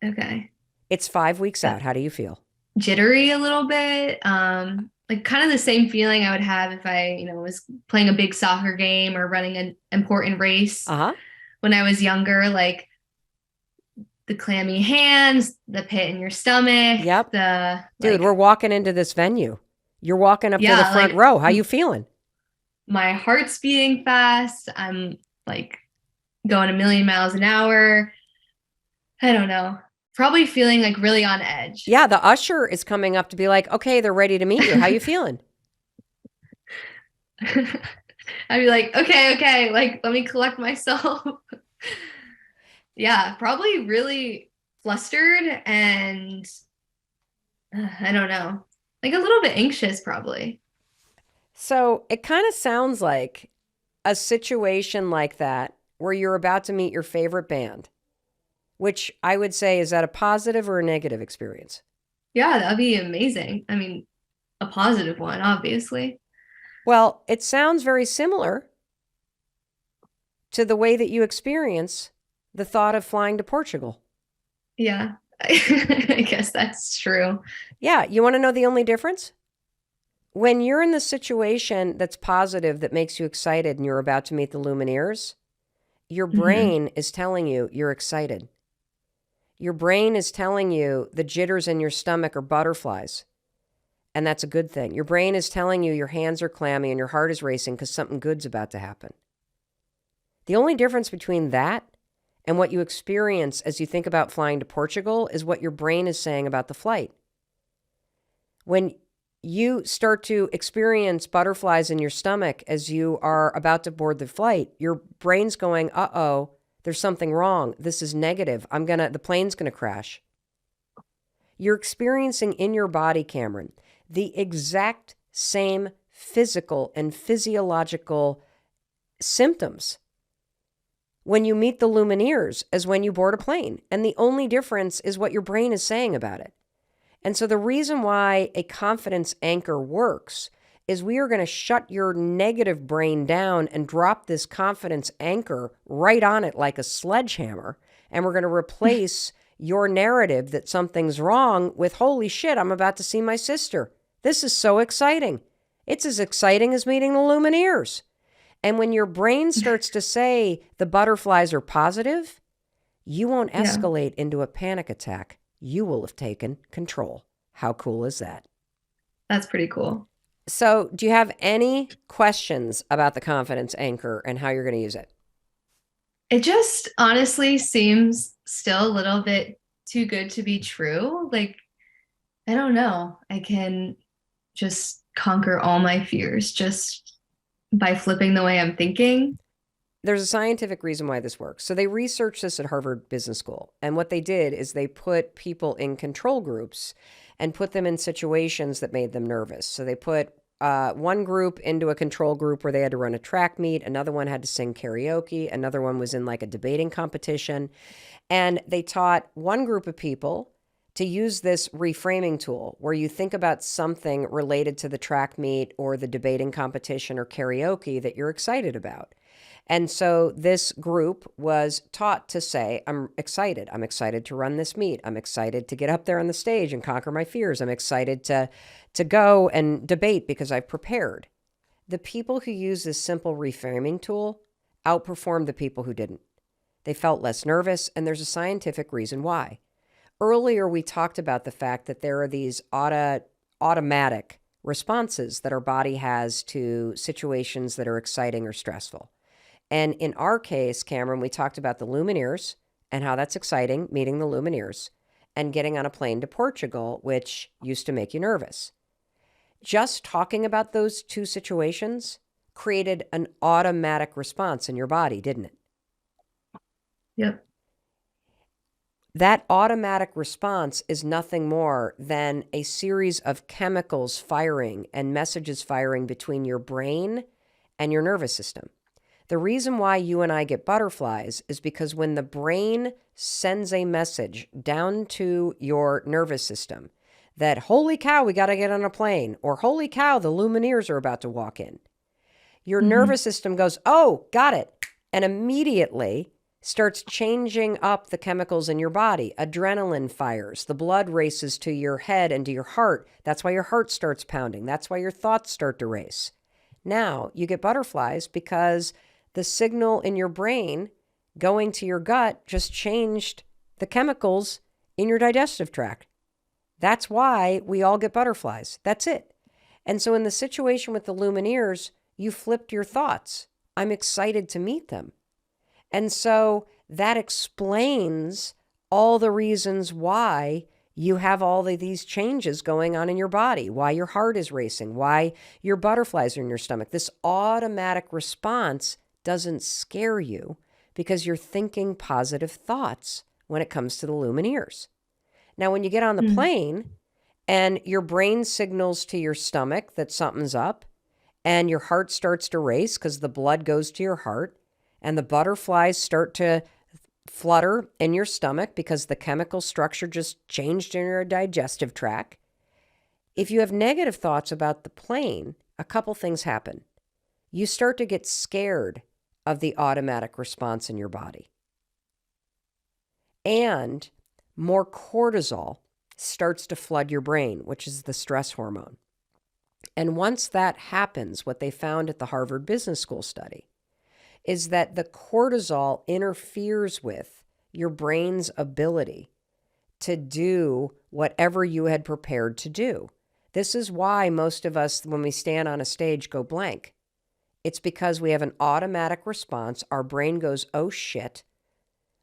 Okay. It's 5 weeks out. How do you feel? Jittery a little bit. Like kind of the same feeling I would have if I, was playing a big soccer game or running an important race when I was younger, like the clammy hands, the pit in your stomach. Yep. Dude, we're walking into this venue. You're walking up to the front row. How you feeling? My heart's beating fast. I'm like going a million miles an hour. I don't know. Probably feeling like really on edge. Yeah, the usher is coming up to be like, okay, they're ready to meet you. How you feeling? I'd be like, okay, like, let me collect myself. Yeah, probably really flustered and I don't know, like a little bit anxious probably. So it kind of sounds like a situation like that where you're about to meet your favorite band. Which I would say, is that a positive or a negative experience? Yeah, that'd be amazing. I mean, a positive one, obviously. Well, it sounds very similar to the way that you experience the thought of flying to Portugal. Yeah, I guess that's true. Yeah, you want to know the only difference? When you're in the situation that's positive, that makes you excited, and you're about to meet the Lumineers, your brain is telling you you're excited. Your brain is telling you the jitters in your stomach are butterflies, and that's a good thing. Your brain is telling you your hands are clammy and your heart is racing because something good's about to happen. The only difference between that and what you experience as you think about flying to Portugal is what your brain is saying about the flight. When you start to experience butterflies in your stomach as you are about to board the flight, your brain's going, uh-oh, there's something wrong. This is negative. The plane's going to crash. You're experiencing in your body, Cameron, the exact same physical and physiological symptoms when you meet the Lumineers as when you board a plane. And the only difference is what your brain is saying about it. And so the reason why a confidence anchor works is we are going to shut your negative brain down and drop this confidence anchor right on it like a sledgehammer. And we're going to replace your narrative that something's wrong with, holy shit, I'm about to see my sister. This is so exciting. It's as exciting as meeting the Lumineers. And when your brain starts to say the butterflies are positive, You won't Yeah. escalate into a panic attack. You will have taken control. How cool is that? That's pretty cool. So, do you have any questions about the confidence anchor and how you're going to use it? It just honestly seems still a little bit too good to be true. Like, I don't know. I can just conquer all my fears just by flipping the way I'm thinking. There's a scientific reason why this works. So they researched this at Harvard Business School. And what they did is they put people in control groups and put them in situations that made them nervous. So they put one group into a control group where they had to run a track meet. Another one had to sing karaoke. Another one was in like a debating competition. And they taught one group of people to use this reframing tool where you think about something related to the track meet or the debating competition or karaoke that you're excited about. And so this group was taught to say, I'm excited. I'm excited to run this meet. I'm excited to get up there on the stage and conquer my fears. I'm excited to go and debate because I've prepared. The people who use this simple reframing tool outperformed the people who didn't. They felt less nervous, and there's a scientific reason why. Earlier, we talked about the fact that there are these automatic responses that our body has to situations that are exciting or stressful. And in our case, Cameron, we talked about the Lumineers and how that's exciting, meeting the Lumineers, and getting on a plane to Portugal, which used to make you nervous. Just talking about those two situations created an automatic response in your body, didn't it? Yep. That automatic response is nothing more than a series of chemicals firing and messages firing between your brain and your nervous system. The reason why you and I get butterflies is because when the brain sends a message down to your nervous system that, holy cow, we got to get on a plane, or holy cow, the Lumineers are about to walk in, your nervous system goes, oh, got it, and immediately starts changing up the chemicals in your body. Adrenaline fires, the blood races to your head and to your heart. That's why your heart starts pounding. That's why your thoughts start to race. Now you get butterflies because the signal in your brain going to your gut just changed the chemicals in your digestive tract. That's why we all get butterflies. That's it. And so in the situation with the Lumineers, you flipped your thoughts. I'm excited to meet them. And so that explains all the reasons why you have all of these changes going on in your body, why your heart is racing, why your butterflies are in your stomach. This automatic response doesn't scare you because you're thinking positive thoughts when it comes to the Lumineers. Now, when you get on the plane and your brain signals to your stomach that something's up and your heart starts to race because the blood goes to your heart and the butterflies start to flutter in your stomach because the chemical structure just changed in your digestive tract. If you have negative thoughts about the plane, a couple things happen. You start to get scared of the automatic response in your body. And more cortisol starts to flood your brain, which is the stress hormone. And once that happens, what they found at the Harvard Business School study is that the cortisol interferes with your brain's ability to do whatever you had prepared to do. This is why most of us, when we stand on a stage, go blank. It's because we have an automatic response. Our brain goes, oh shit.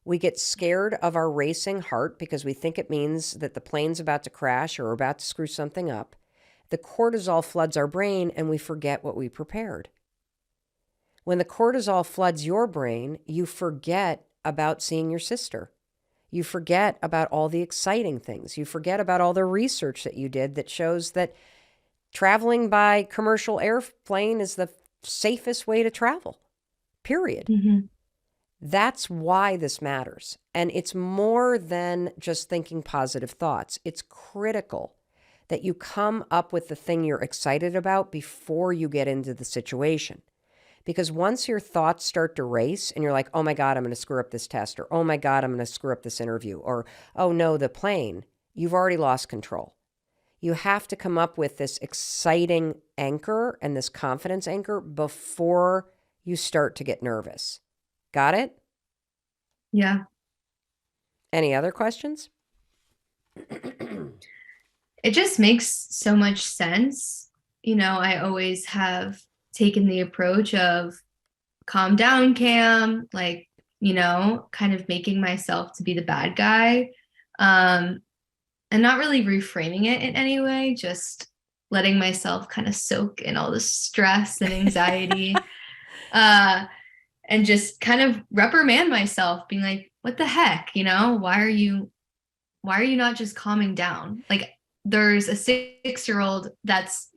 We get scared of our racing heart because we think it means that the plane's about to crash or about to screw something up. The cortisol floods our brain and we forget what we prepared. When the cortisol floods your brain, you forget about seeing your sister. You forget about all the exciting things. You forget about all the research that you did that shows that traveling by commercial airplane is the safest way to travel, period. That's why this matters. And it's more than just thinking positive thoughts. It's critical that you come up with the thing you're excited about before you get into the situation. Because once your thoughts start to race and you're like, oh my God, I'm going to screw up this test, or oh my God, I'm going to screw up this interview, or oh no, the plane, you've already lost control. You have to come up with this exciting anchor and this confidence anchor before you start to get nervous. Got it? Yeah. Any other questions? It just makes so much sense. I always have taken the approach of calm down, Cam, like, kind of making myself to be the bad guy. And not really reframing it in any way, just letting myself kind of soak in all the stress and anxiety. And just kind of reprimand myself, being like, what the heck, why are you not just calming down? Like, there's a 6-year-old that's,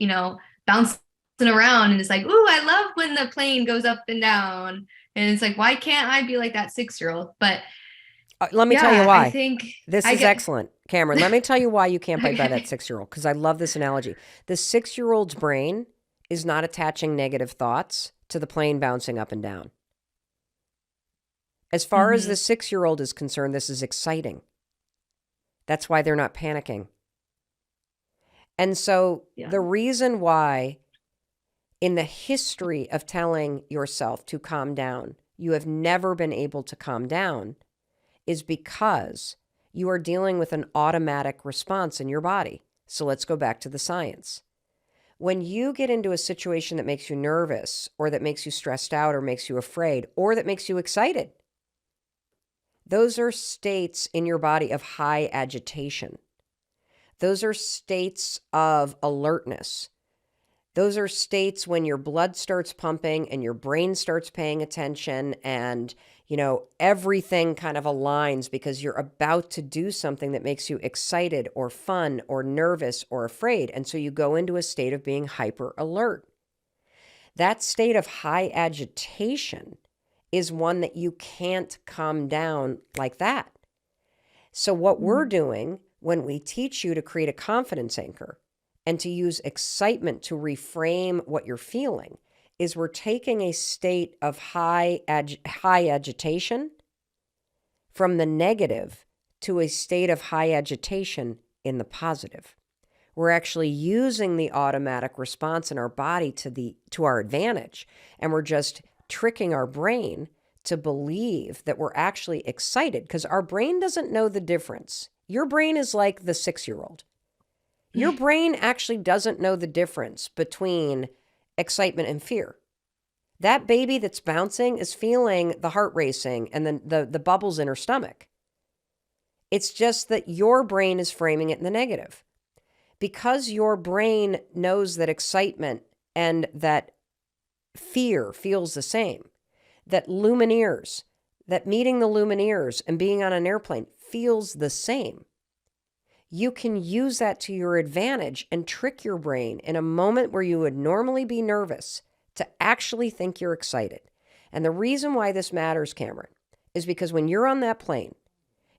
bouncing around and it's like, ooh, I love when the plane goes up and down. And it's like, why can't I be like that 6-year-old? But let me tell you why. I think this is excellent, Cameron. Let me tell you why you can't bite by that 6-year-old, because I love this analogy. The 6-year-old's brain is not attaching negative thoughts to the plane bouncing up and down. As far as the 6-year-old is concerned, this is exciting. That's why they're not panicking. And so the reason why in the history of telling yourself to calm down, you have never been able to calm down is because you are dealing with an automatic response in your body. So let's go back to the science. When you get into a situation that makes you nervous or that makes you stressed out or makes you afraid or that makes you excited, those are states in your body of high agitation. Those are states of alertness. Those are states when your blood starts pumping and your brain starts paying attention and, everything kind of aligns because you're about to do something that makes you excited or fun or nervous or afraid. And so you go into a state of being hyper alert. That state of high agitation is one that you can't calm down like that. So what we're doing when we teach you to create a confidence anchor and to use excitement to reframe what you're feeling is we're taking a state of high agitation from the negative to a state of high agitation in the positive. We're actually using the automatic response in our body to our advantage, and we're just tricking our brain to believe that we're actually excited because our brain doesn't know the difference. Your brain is like the 6-year-old. Your brain actually doesn't know the difference between excitement and fear. That baby that's bouncing is feeling the heart racing and then the bubbles in her stomach. It's just that your brain is framing it in the negative. Because your brain knows that excitement and that fear feels the same, that Lumineers, that meeting the Lumineers and being on an airplane feels the same. You can use that to your advantage and trick your brain in a moment where you would normally be nervous to actually think you're excited. And the reason why this matters, Cameron, is because when you're on that plane,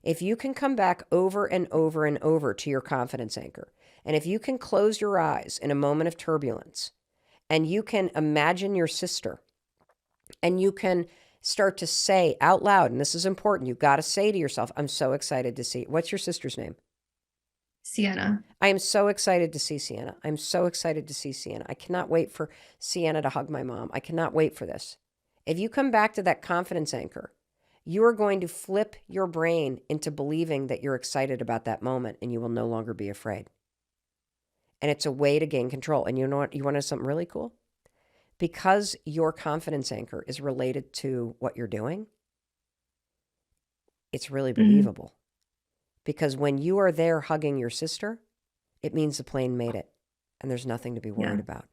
if you can come back over and over and over to your confidence anchor, and if you can close your eyes in a moment of turbulence, and you can imagine your sister, and you can start to say out loud, and this is important, you've got to say to yourself, I'm so excited to see. What's your sister's name? Sienna. I am so excited to see Sienna. I'm so excited to see Sienna. I cannot wait for Sienna to hug my mom. I cannot wait for this. If you come back to that confidence anchor, you are going to flip your brain into believing that you're excited about that moment and you will no longer be afraid. And it's a way to gain control. And you know what? You want to know something really cool? Because your confidence anchor is related to what you're doing, it's really believable. Because when you are there hugging your sister, it means the plane made it and there's nothing to be worried about.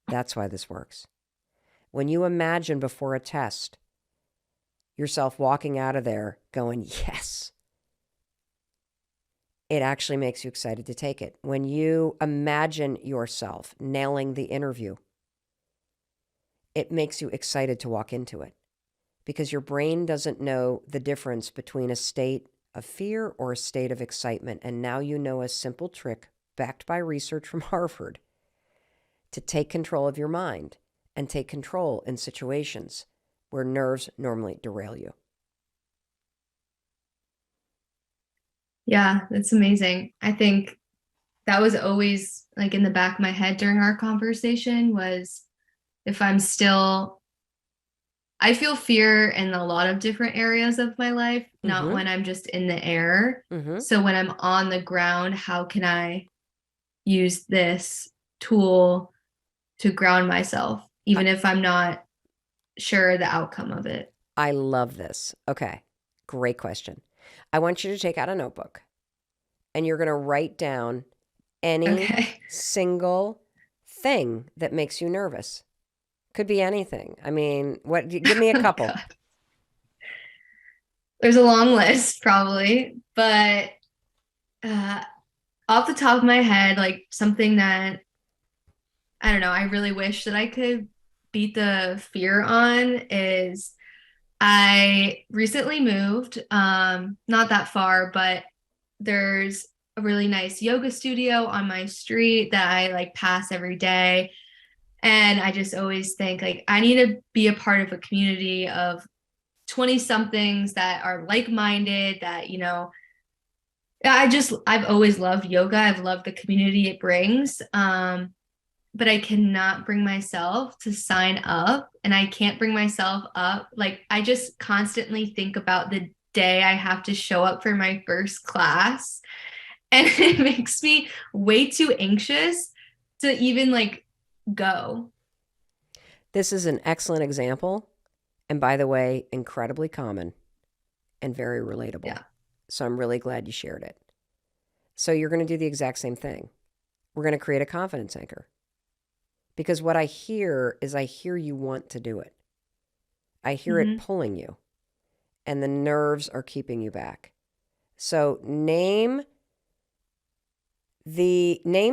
That's why this works. When you imagine before a test yourself walking out of there going, yes, it actually makes you excited to take it. When you imagine yourself nailing the interview, it makes you excited to walk into it because your brain doesn't know the difference between a state of fear or a state of excitement. And now you know a simple trick backed by research from Harvard to take control of your mind and take control in situations where nerves normally derail you. Yeah, that's amazing. I think that was always like in the back of my head during our conversation was if I'm still I feel fear in a lot of different areas of my life, not Mm-hmm. when I'm just in the air. Mm-hmm. So when I'm on the ground, how can I use this tool to ground myself, I, even if I'm not sure the outcome of it? I love this. Okay. Great question. I want you to take out a notebook and you're going to write down any Okay. single thing that makes you nervous. Could be anything. I mean, what? Give me a Oh couple. God. There's a long list probably, but uh, off the top of my head, like something that I don't know, I really wish that I could beat the fear on is I recently moved, not that far, but there's a really nice yoga studio on my street that I like pass every day. And I just always think like I need to be a part of a community of 20 somethings that are like-minded, that, I've always loved yoga. I've loved the community it brings. But I cannot bring myself to sign up, and I can't bring myself up. Like I just constantly think about the day I have to show up for my first class, and it makes me way too anxious to even like go. This is an excellent example. And by the way, incredibly common and very relatable. Yeah. So I'm really glad you shared it. So you're going to do the exact same thing. We're going to create a confidence anchor. Because what I hear is I hear you want to do it. I hear it Mm-hmm. pulling you, and the nerves are keeping you back. So name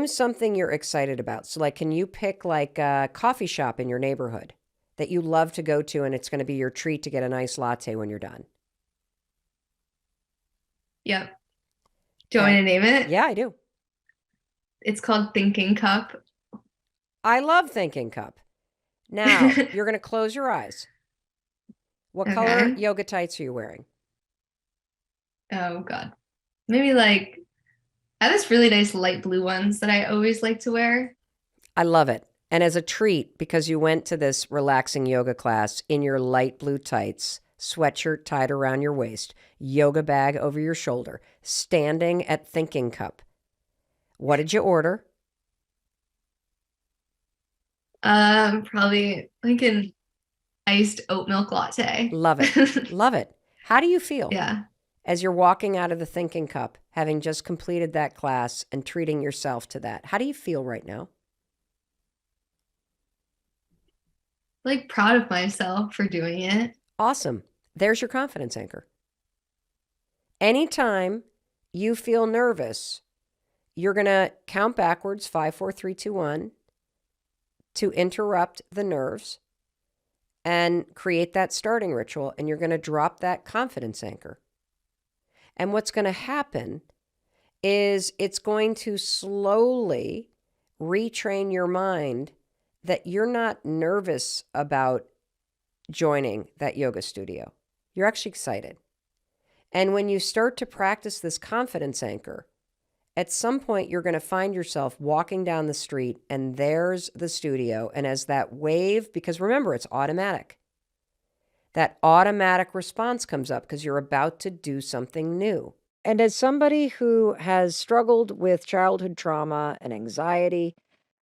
something you're excited about. So like, can you pick like a coffee shop in your neighborhood that you love to go to, and it's going to be your treat to get a nice latte when you're done? Yep. Do you want Okay. me to name it? Yeah, I do. It's called Thinking Cup. I love Thinking Cup. Now, you're going to close your eyes. What color Okay. yoga tights are you wearing? Oh God. Maybe like I have this really nice light blue ones that I always like to wear. I love it. And as a treat, because you went to this relaxing yoga class in your light blue tights, sweatshirt tied around your waist, yoga bag over your shoulder, standing at Thinking Cup. What did you order? Probably like an iced oat milk latte. Love it. Love it. How do you feel Yeah. as you're walking out of the Thinking Cup, having just completed that class and treating yourself to that? How do you feel right now? Like proud of myself for doing it. Awesome. There's your confidence anchor. Anytime you feel nervous, you're going to count backwards 5, 4, 3, 2, 1 to interrupt the nerves and create that starting ritual. And you're going to drop that confidence anchor. And what's going to happen is it's going to slowly retrain your mind that you're not nervous about joining that yoga studio. You're actually excited. And when you start to practice this confidence anchor, at some point you're going to find yourself walking down the street and there's the studio. And as that wave, because remember, it's automatic, that automatic response comes up because you're about to do something new. And as somebody who has struggled with childhood trauma and anxiety,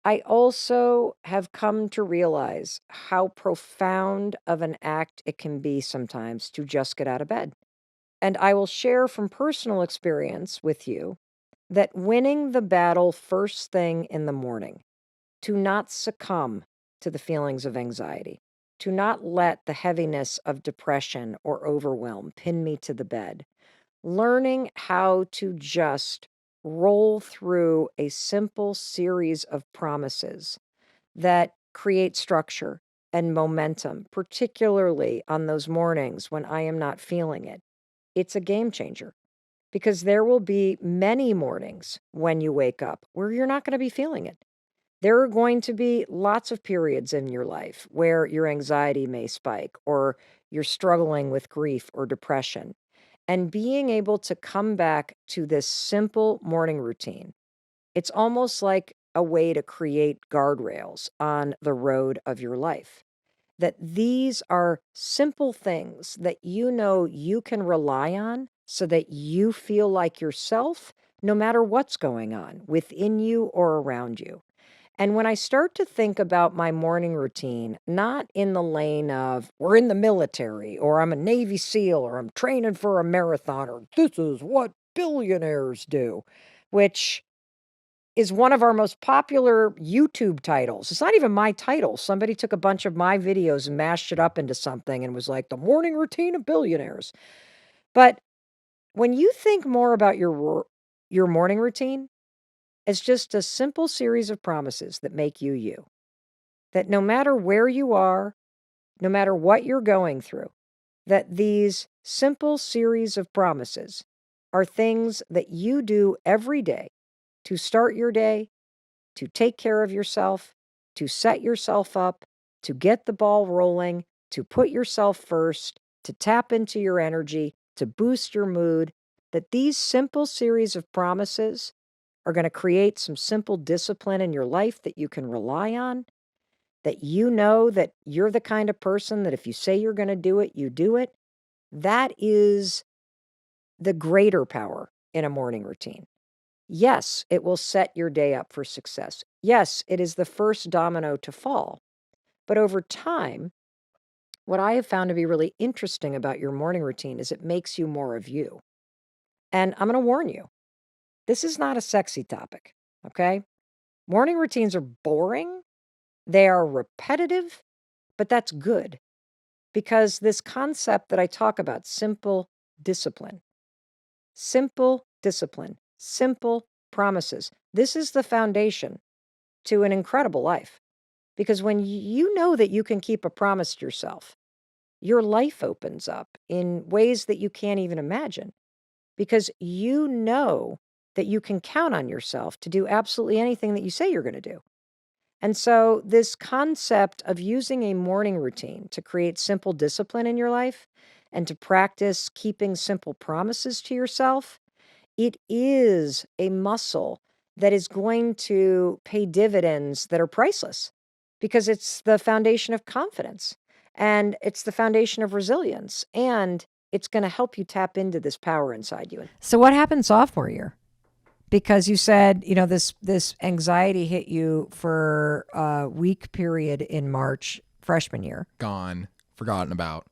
I also have come to realize how profound of an act it can be sometimes to just get out of bed. And I will share from personal experience with you that winning the battle first thing in the morning, to not succumb to the feelings of anxiety, to not let the heaviness of depression or overwhelm pin me to the bed, learning how to just roll through a simple series of promises that create structure and momentum, particularly on those mornings when I am not feeling it. It's a game changer because there will be many mornings when you wake up where you're not going to be feeling it. There are going to be lots of periods in your life where your anxiety may spike or you're struggling with grief or depression. And being able to come back to this simple morning routine, it's almost like a way to create guardrails on the road of your life. that these are simple things that you know you can rely on so that you feel like yourself no matter what's going on within you or around you. And when I start to think about my morning routine, not in the lane of we're in the military or I'm a Navy SEAL or I'm training for a marathon or this is what billionaires do, which is one of our most popular YouTube titles. It's not even my title. Somebody took a bunch of my videos and mashed it up into something and was like the morning routine of billionaires. But when you think more about your morning routine, it's just a simple series of promises that make you you. That no matter where you are, no matter what you're going through, that these simple series of promises are things that you do every day to start your day, to take care of yourself, to set yourself up, to get the ball rolling, to put yourself first, to tap into your energy, to boost your mood, that these simple series of promises are going to create some simple discipline in your life that you can rely on, that you know that you're the kind of person that if you say you're going to do it, you do it. That is the greater power in a morning routine. Yes, it will set your day up for success. Yes, it is the first domino to fall. But over time, what I have found to be really interesting about your morning routine is it makes you more of you. And I'm going to warn you, this is not a sexy topic, okay? Morning routines are boring, they are repetitive, but that's good because this concept that I talk about, discipline, simple discipline, simple promises, this is the foundation to an incredible life. Because when you know that you can keep a promise to yourself, your life opens up in ways that you can't even imagine. Because you know that you can count on yourself to do absolutely anything that you say you're going to do. And so, this concept of using a morning routine to create simple discipline in your life and to practice keeping simple promises to yourself, it is a muscle that is going to pay dividends that are priceless because it's the foundation of confidence and it's the foundation of resilience and it's going to help you tap into this power inside you. So what happened sophomore year? Because you said, this anxiety hit you for a week period in March freshman year. Gone, forgotten about.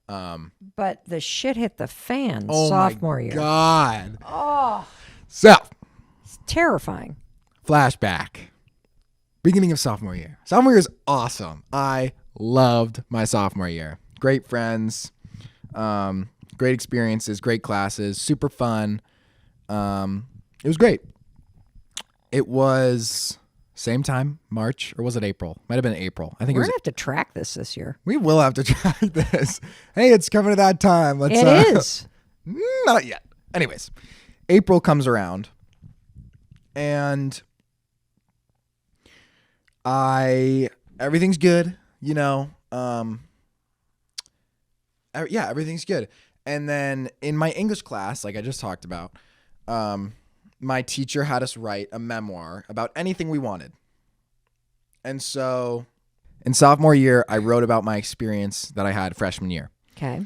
But the shit hit the fan Oh sophomore my year. God. Oh, So, it's terrifying. flashback. Beginning of sophomore year. Sophomore year is awesome. I loved my sophomore year. Great friends, great experiences, great classes, super fun. It was great. It was same time, March, or was it April? Might have been April. I think We're it was. going to have to track this year. We will have to try this. Hey, it's coming to that time. Let's. It is. Not yet. Anyways, April comes around, and everything's good. Everything's good. And then in my English class, like I just talked about, my teacher had us write a memoir about anything we wanted. And so in sophomore year, I wrote about my experience that I had freshman year. Okay.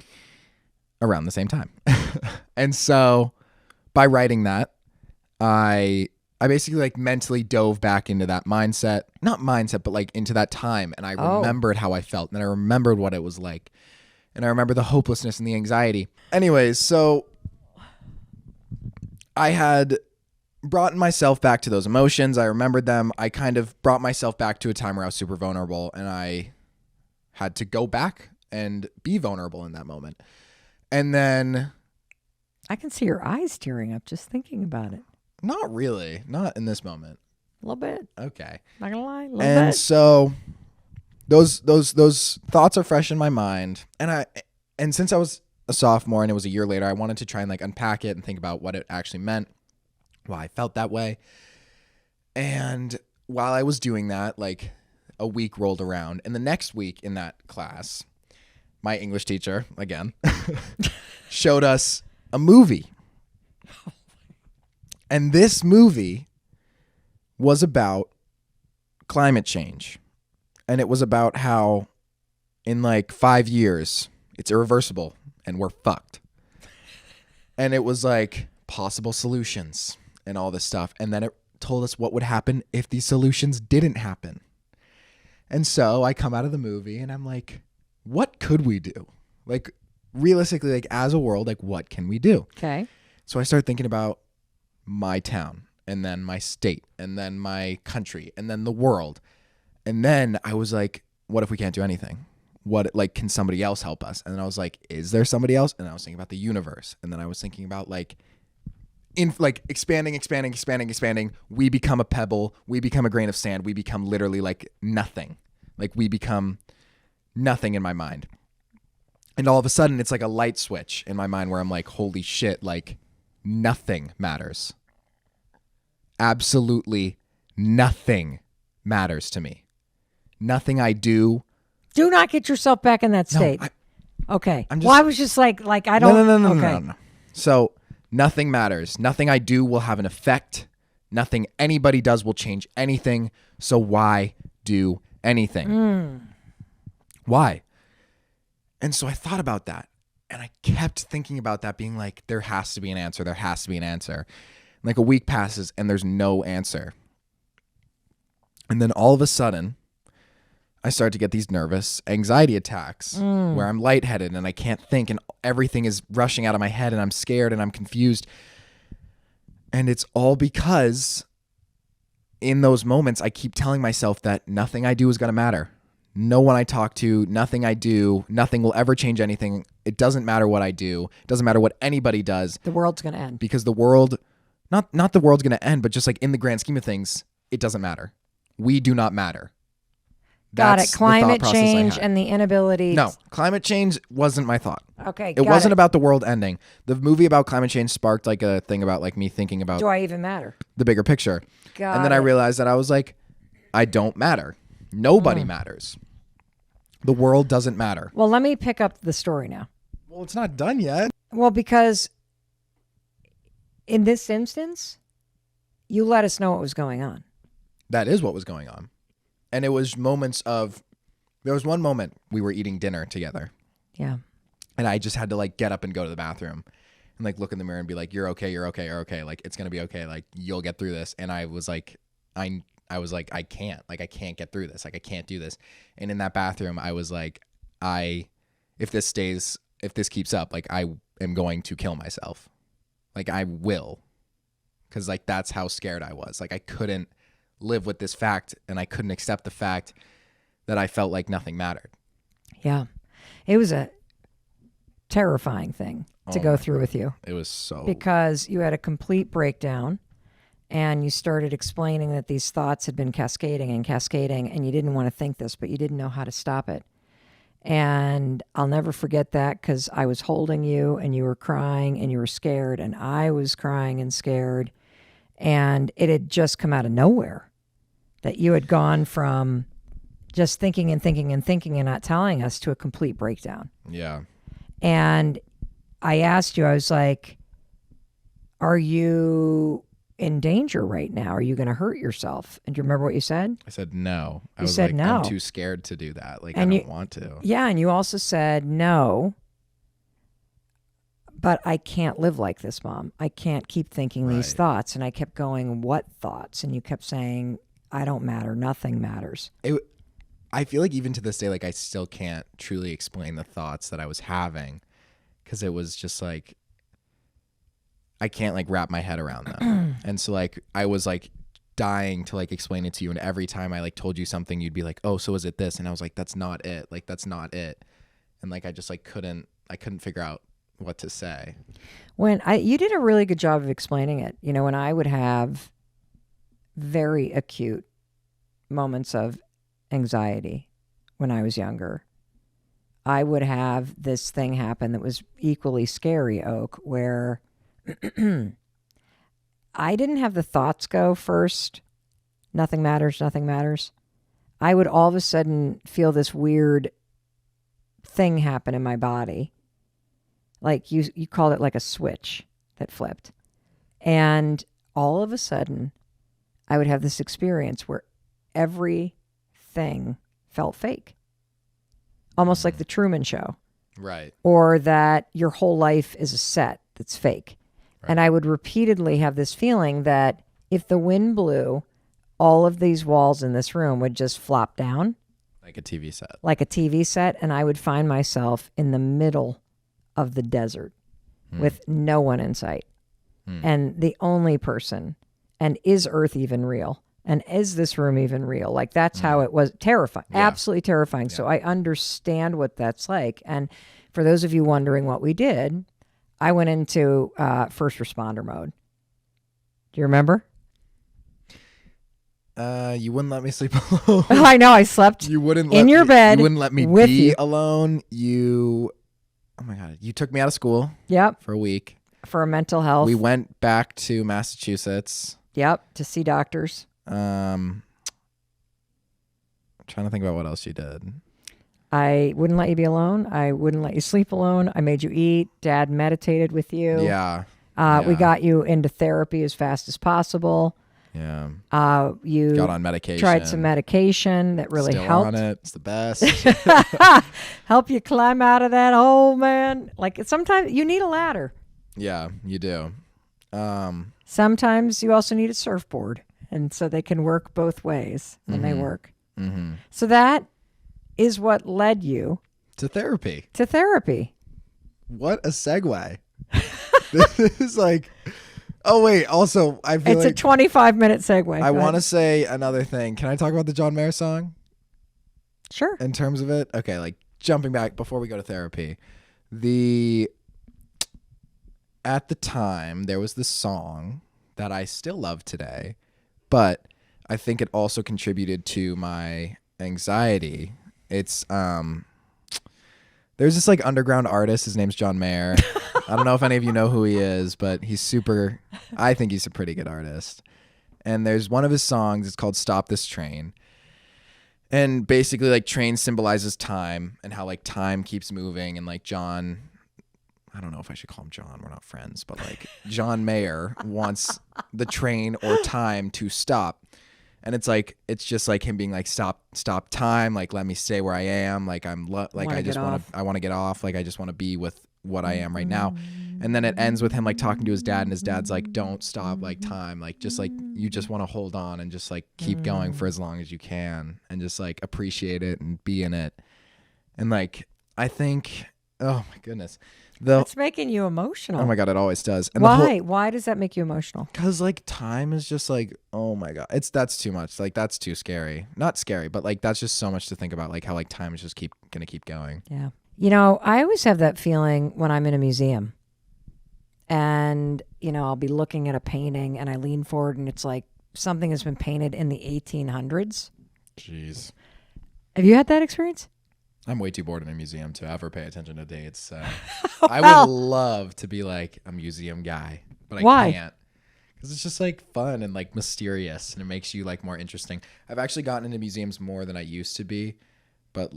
Around the same time. And so by writing that, I basically like mentally dove back into that mindset, not mindset, but like into that time. And I remembered how I felt and I remembered what it was like. And I remember the hopelessness and the anxiety. Anyways, so I had brought myself back to those emotions. I remembered them. I kind of brought myself back to a time where I was super vulnerable and I had to go back and be vulnerable in that moment. And then I can see your eyes tearing up just thinking about it. not really, not in this moment. A little bit. Okay. Not gonna lie. A little And bit. so those thoughts are fresh in my mind. And since I was a sophomore and it was a year later, I wanted to try and like unpack it and think about what it actually meant, why I felt that way. And while I was doing that, like a week rolled around, and the next week in that class, my English teacher, again, showed us a movie. And this movie was about climate change. And it was about how in like 5 years, it's irreversible and we're fucked. And it was like possible solutions and all this stuff. And then it told us what would happen if these solutions didn't happen. And so I come out of the movie and I'm like, what could we do? Like realistically, like as a world, like what can we do? Okay. So I started thinking about my town and then my state and then my country and then the world. And then I was like, what if we can't do anything? What, like, can somebody else help us? And then I was like, is there somebody else? And I was thinking about the universe. And then I was thinking about like expanding. We become a pebble. We become a grain of sand. We become literally like nothing. Like we become nothing in my mind. And all of a sudden it's like a light switch in my mind where I'm like, holy shit, like nothing matters. Absolutely nothing matters to me. Nothing I do. Do not get yourself back in that state. Okay. Well, I was just like I don't. No. So nothing matters. Nothing I do will have an effect. Nothing anybody does will change anything. So why do anything? Why? And so I thought about that. And I kept thinking about that, being like, there has to be an answer. There has to be an answer. And like a week passes and there's no answer. And then all of a sudden, I start to get these nervous anxiety attacks where I'm lightheaded and I can't think and everything is rushing out of my head and I'm scared and I'm confused. And it's all because in those moments, I keep telling myself that nothing I do is going to matter. No one I talk to, nothing I do, nothing will ever change anything. It doesn't matter what I do. It doesn't matter what anybody does. The world's going to end. Because the world, not the world's going to end, but just like in the grand scheme of things, it doesn't matter. We do not matter. Got That's it. the Climate thought process I change had. and the inability. No, climate change wasn't my thought. Okay. It wasn't about the world ending. The movie about climate change sparked like a thing about like me thinking about Do I even matter? the bigger picture. Got And then I it. realized that I was like, I don't matter. Nobody matters. The world doesn't matter. Well, let me pick up the story now. Well, it's not done yet. Well, because in this instance, you let us know what was going on. That is what was going on. And it was moments of, there was one moment we were eating dinner together. Yeah. And I just had to like get up and go to the bathroom and like look in the mirror and be like, you're okay. Like, it's going to be okay. Like, you'll get through this. And I was like, I can't get through this. Like, I can't do this. And in that bathroom, I was like, if this keeps up, like I am going to kill myself. Like I will. 'Cause like, that's how scared I was. Like I couldn't live with this fact and I couldn't accept the fact that I felt like nothing mattered. Yeah. It was a terrifying thing to go through with you It was so, because you had a complete breakdown and you started explaining that these thoughts had been cascading and you didn't want to think this, but you didn't know how to stop it. And I'll never forget that because I was holding you and you were crying and you were scared and I was crying and scared. And it had just come out of nowhere that you had gone from just thinking and not telling us to a complete breakdown. yeah. And I asked you, I was like, are you in danger right now? Are you going to hurt yourself? And do you remember what you said? I said no. I You was said like, no. I'm too scared to do that. Like, And I you- don't want to. Yeah. And you also said, no, but I can't live like this, Mom. I can't keep thinking these Right. thoughts. And I kept going, what thoughts? And you kept saying, I don't matter. Nothing matters. I feel like even to this day, like I still can't truly explain the thoughts that I was having because it was just like, I can't like wrap my head around them. And so like, I was like dying to like explain it to you. And every time I like told you something, you'd be like, oh, so is it this? And I was like, that's not it. Like, that's not it. And like, I just like couldn't figure out what to say. You did a really good job of explaining it. You know, when I would have very acute moments of anxiety when I was younger, I would have this thing happen that was equally scary, Oak, where I didn't have the thoughts go first. Nothing matters. I would all of a sudden feel this weird thing happen in my body. Like you called it like a switch that flipped. And all of a sudden, I would have this experience where everything felt fake. almost like the Truman Show, Right. or that your whole life is a set that's fake. Right. And I would repeatedly have this feeling that if the wind blew, all of these walls in this room would just flop down Like a TV set. like a TV set, and I would find myself in the middle of the desert with no one in sight. And the only person, and is Earth even real? And is this room even real? Like, that's how it was. Terrifying, absolutely terrifying. So I understand what that's like. And for those of you wondering what we did, I went into first responder mode. Do you remember? You wouldn't let me sleep alone. I know, I slept You wouldn't in let your me, bed You wouldn't let me with be you. alone. Oh my God. You took me out of school Yep, for a week. for mental health. We went back to Massachusetts. Yep, to see doctors. I'm trying to think about what else you did. I wouldn't let you be alone. I wouldn't let you sleep alone. I made you eat. Dad meditated with you. Yeah. We yeah. got you into therapy as fast as possible. Yeah. You Got on medication. tried some medication that really Still helped. on it. It's the best. Help you climb out of that hole, man. Like, sometimes you need a ladder. Yeah, you do. Sometimes you also need a surfboard. And so they can work both ways when they work. Mm-hmm. So that is what led you To therapy. to therapy. What a segue. This is like, oh wait, also I feel It's a like 25-minute segue. I Go want to ahead. say another thing. Can I talk about the John Mayer song Sure. in terms of it? Okay, like jumping back before we go to therapy. At the time, there was this song that I still love today, but I think it also contributed to my anxiety. It's there's this like underground artist. His name's John Mayer. I don't know if any of you know who he is, but I think he's a pretty good artist. And there's one of his songs, it's called Stop This Train. And basically like train symbolizes time and how like time keeps moving, and like John, I don't know if I should call him John, we're not friends, but like John Mayer wants the train or time to stop. And it's just like him being like, stop time, like let me stay where I am, like I want to get off, like I just want to be with what I am right now. And then it ends with him like talking to his dad, and his dad's like, don't stop like time, like just like you just want to hold on and just like keep going for as long as you can and just like appreciate it and be in it. And like I think, oh my goodness, It's making you emotional. oh my God, it always does. And Why? Why does that make you emotional? Because like time is just like, oh my God, that's too much. Like that's too scary. Not scary, but like that's just so much to think about. Like how like time is just gonna keep going. Yeah. You know, I always have that feeling when I'm in a museum, and I'll be looking at a painting and I lean forward and it's like something has been painted in the 1800s. Jeez, Have you had that experience? I'm way too bored in a museum to ever pay attention to dates. So Oh, I well. would love to be like a museum guy, but I Why? can't. Because it's just like fun and like mysterious, and it makes you like more interesting. I've actually gotten into museums more than I used to be, but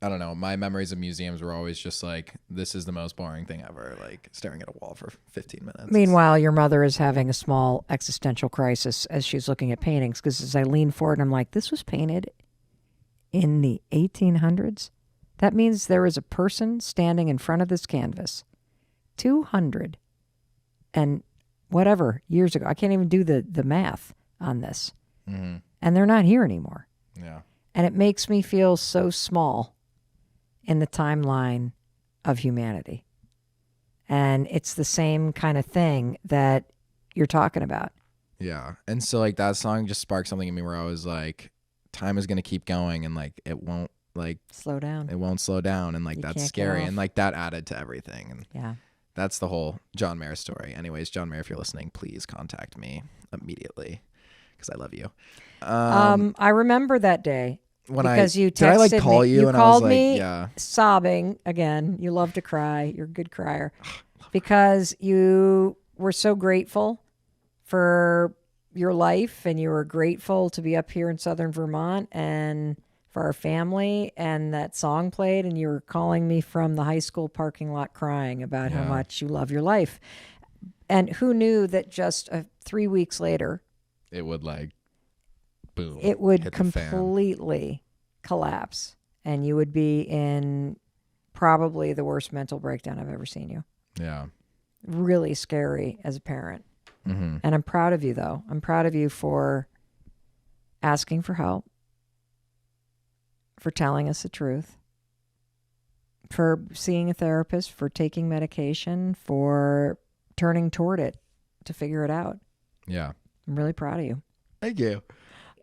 I don't know. My memories of museums were always just like, this is the most boring thing ever, like staring at a wall for 15 minutes. Meanwhile, your mother is having a small existential crisis as she's looking at paintings, because as I lean forward, I'm like, this was painted in the 1800s? That means there is a person standing in front of this canvas 200 and whatever years ago. I can't even do the math on this. Mm-hmm. And they're not here anymore. Yeah. And it makes me feel so small in the timeline of humanity. And it's the same kind of thing that you're talking about. Yeah. And so like that song just sparked something in me where I was like, time is going to keep going, and like it won't Slow down. slow down, and like You that's can't get scary, off. and like that added to everything. And Yeah. that's the whole John Mayer story. Anyways, John Mayer, if you're listening, please contact me immediately because I love you. I remember that day When because you texted did I like call me. you, You and I was called like, me yeah, sobbing again. You love to cry. You're a good crier because you were so grateful for your life, and you were grateful to be up here in Southern Vermont and for our family, and that song played, and you were calling me from the high school parking lot crying about how Yeah. much you love your life. And who knew that just 3 weeks later, it would like boom, it would hit the fan. completely collapse. and you would be in probably the worst mental breakdown I've ever seen you. Yeah. Really scary as a parent. Mm-hmm. And I'm proud of you, though. I'm proud of you for asking for help, for telling us the truth, for seeing a therapist, for taking medication, for turning toward it to figure it out. Yeah. I'm really proud of you. Thank you.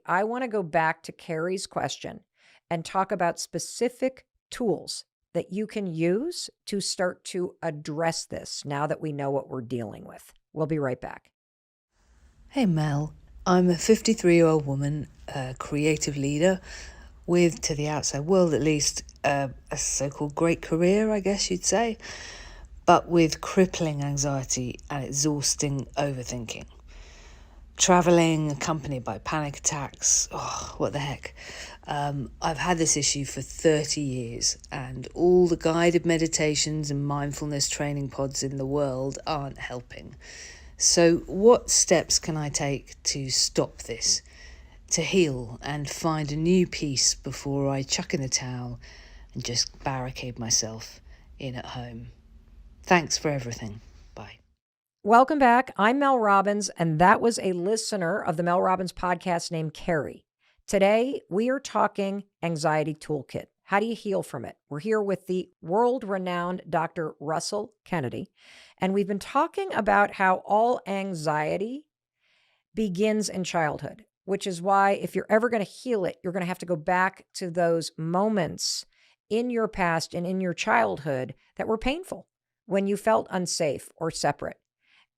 I want to go back to Carrie's question and talk about specific tools that you can use to start to address this now that we know what we're dealing with. We'll be right back. Hey Mel, I'm a 53-year-old woman, a creative leader with, to the outside world at least, a so-called great career, I guess you'd say, but with crippling anxiety and exhausting overthinking. Traveling, accompanied by panic attacks, what the heck. I've had this issue for 30 years, and all the guided meditations and mindfulness training pods in the world aren't helping. So what steps can I take to stop this, to heal and find a new peace before I chuck in the towel and just barricade myself in at home? Thanks for everything. Bye. Welcome back. I'm Mel Robbins, and that was a listener of the Mel Robbins podcast named Carrie. Today, we are talking anxiety toolkit. How do you heal from it? We're here with the world-renowned Dr. Russell Kennedy, and we've been talking about how all anxiety begins in childhood, which is why if you're ever going to heal it, you're going to have to go back to those moments in your past and in your childhood that were painful, when you felt unsafe or separate.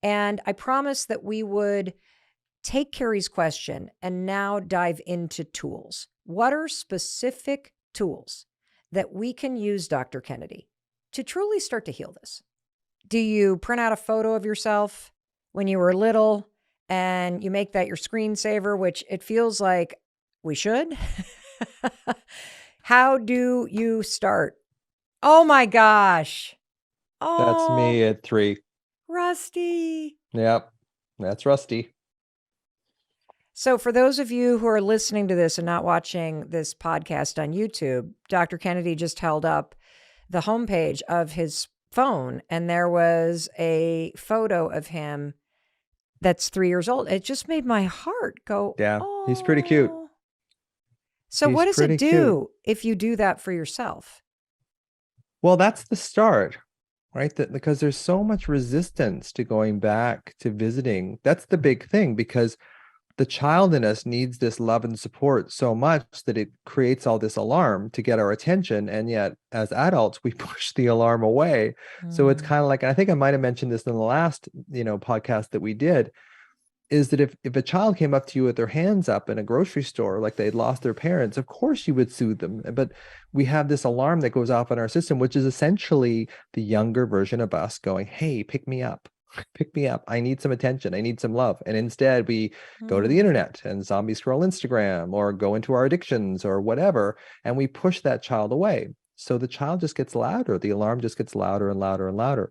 And I promised that we would take Carrie's question and now dive into tools. What are specific tools that we can use, Dr. Kennedy, to truly start to heal this? Do you print out a photo of yourself when you were little and you make that your screensaver, which it feels like we should? How do you start? Oh my gosh. That's Oh, me at 3. Rusty. Yep, that's Rusty. So for those of you who are listening to this and not watching this podcast on YouTube, Dr. Kennedy just held up the homepage of his phone, and there was a photo of him that's 3 years old. It just made my heart go, Yeah, oh. he's pretty cute. So He's what does pretty it do if you do that for yourself? Well, that's the start, right? Because there's so much resistance to going back to visiting. That's the big thing, because the child in us needs this love and support so much that it creates all this alarm to get our attention. And yet as adults, we push the alarm away. So it's kind of like, and I think I might have mentioned this in the last, podcast that we did, is that if a child came up to you with their hands up in a grocery store, like they'd lost their parents, of course you would soothe them. But we have this alarm that goes off in our system, which is essentially the younger version of us going, hey, pick me up. Pick me up. I need some attention. I need some love. And instead we go to the internet and zombie scroll Instagram or go into our addictions or whatever. And we push that child away. So the child just gets louder. The alarm just gets louder and louder and louder.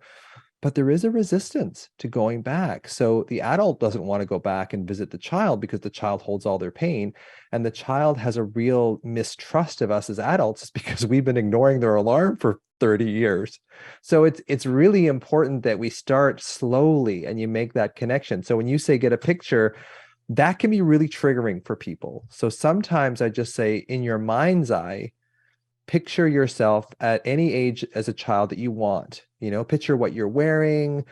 But there is a resistance to going back. So the adult doesn't want to go back and visit the child because the child holds all their pain. And the child has a real mistrust of us as adults because we've been ignoring their alarm for 30 years. So it's really important that we start slowly and you make that connection. So when you say get a picture, that can be really triggering for people. So sometimes I just say, in your mind's eye, picture yourself at any age as a child that you want. Picture what you're wearing,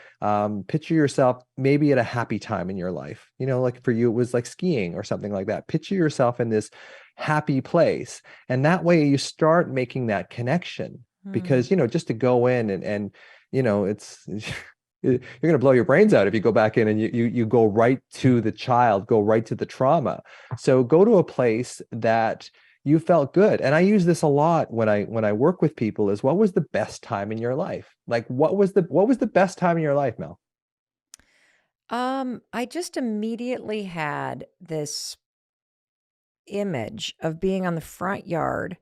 picture yourself maybe at a happy time in your life. Like for you, it was like skiing or something like that. Picture yourself in this happy place. And that way you start making that connection, because, just to go in and it's, you're going to blow your brains out if you go back in and you go right to the child, go right to the trauma. So go to a place that you felt good. And I use this a lot when I work with people, is what was the best time in your life? Like what was the best time in your life, Mel? I just immediately had this image of being on the front yard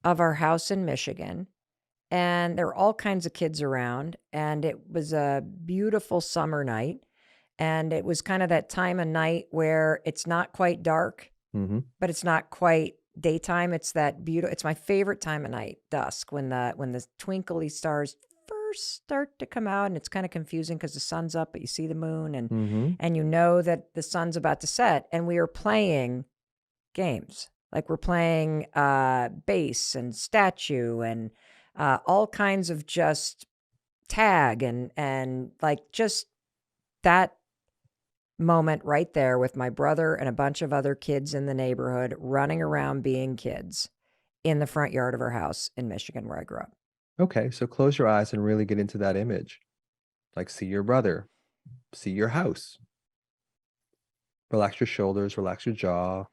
of our house in Michigan, and there were all kinds of kids around, and it was a beautiful summer night, and it was kind of that time of night where it's not quite dark, Mm-hmm. but it's not quite daytime, it's that beautiful, it's my favorite time of night, dusk, when the twinkly stars first start to come out, and it's kind of confusing because the sun's up, but you see the moon, Mm-hmm. and you know that the sun's about to set, and we are playing games. Like we're playing base and statue and all kinds of just tag and like just that moment right there with my brother and a bunch of other kids in the neighborhood running around being kids in the front yard of our house in Michigan where I grew up. Okay, so close your eyes and really get into that image. Like, see your brother, see your house. Relax your shoulders, relax your jaw.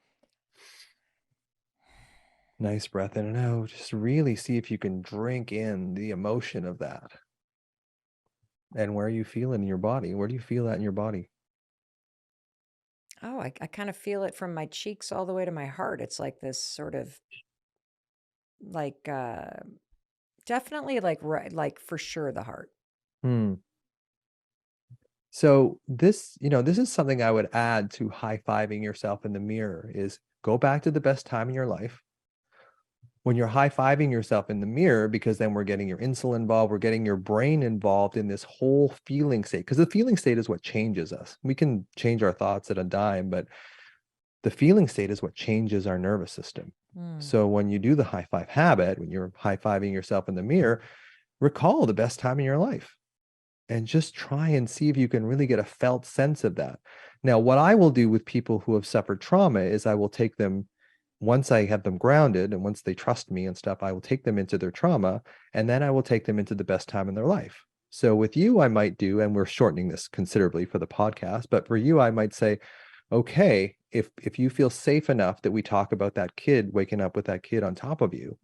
Nice breath in and out. Just really see if you can drink in the emotion of that. And where you feel it in your body. Where do you feel that in your body? Oh, I kind of feel it from my cheeks all the way to my heart. It's like this sort of like definitely like like for sure the heart. Hmm. So this, this is something I would add to high-fiving yourself in the mirror is go back to the best time in your life. When you're high-fiving yourself in the mirror, because then we're getting your insulin involved, we're getting your brain involved in this whole feeling state, because the feeling state is what changes us. We can change our thoughts at a dime, but the feeling state is what changes our nervous system. So when you do the high five habit, when you're high-fiving yourself in the mirror, recall the best time in your life and just try and see if you can really get a felt sense of that. Now, what I will do with people who have suffered trauma is I will take them, once I have them grounded and once they trust me and stuff, I will take them into their trauma, and then I will take them into the best time in their life. So with you, I might do, and we're shortening this considerably for the podcast, but for you, I might say, okay, if you feel safe enough that we talk about that kid, waking up with that kid on top of you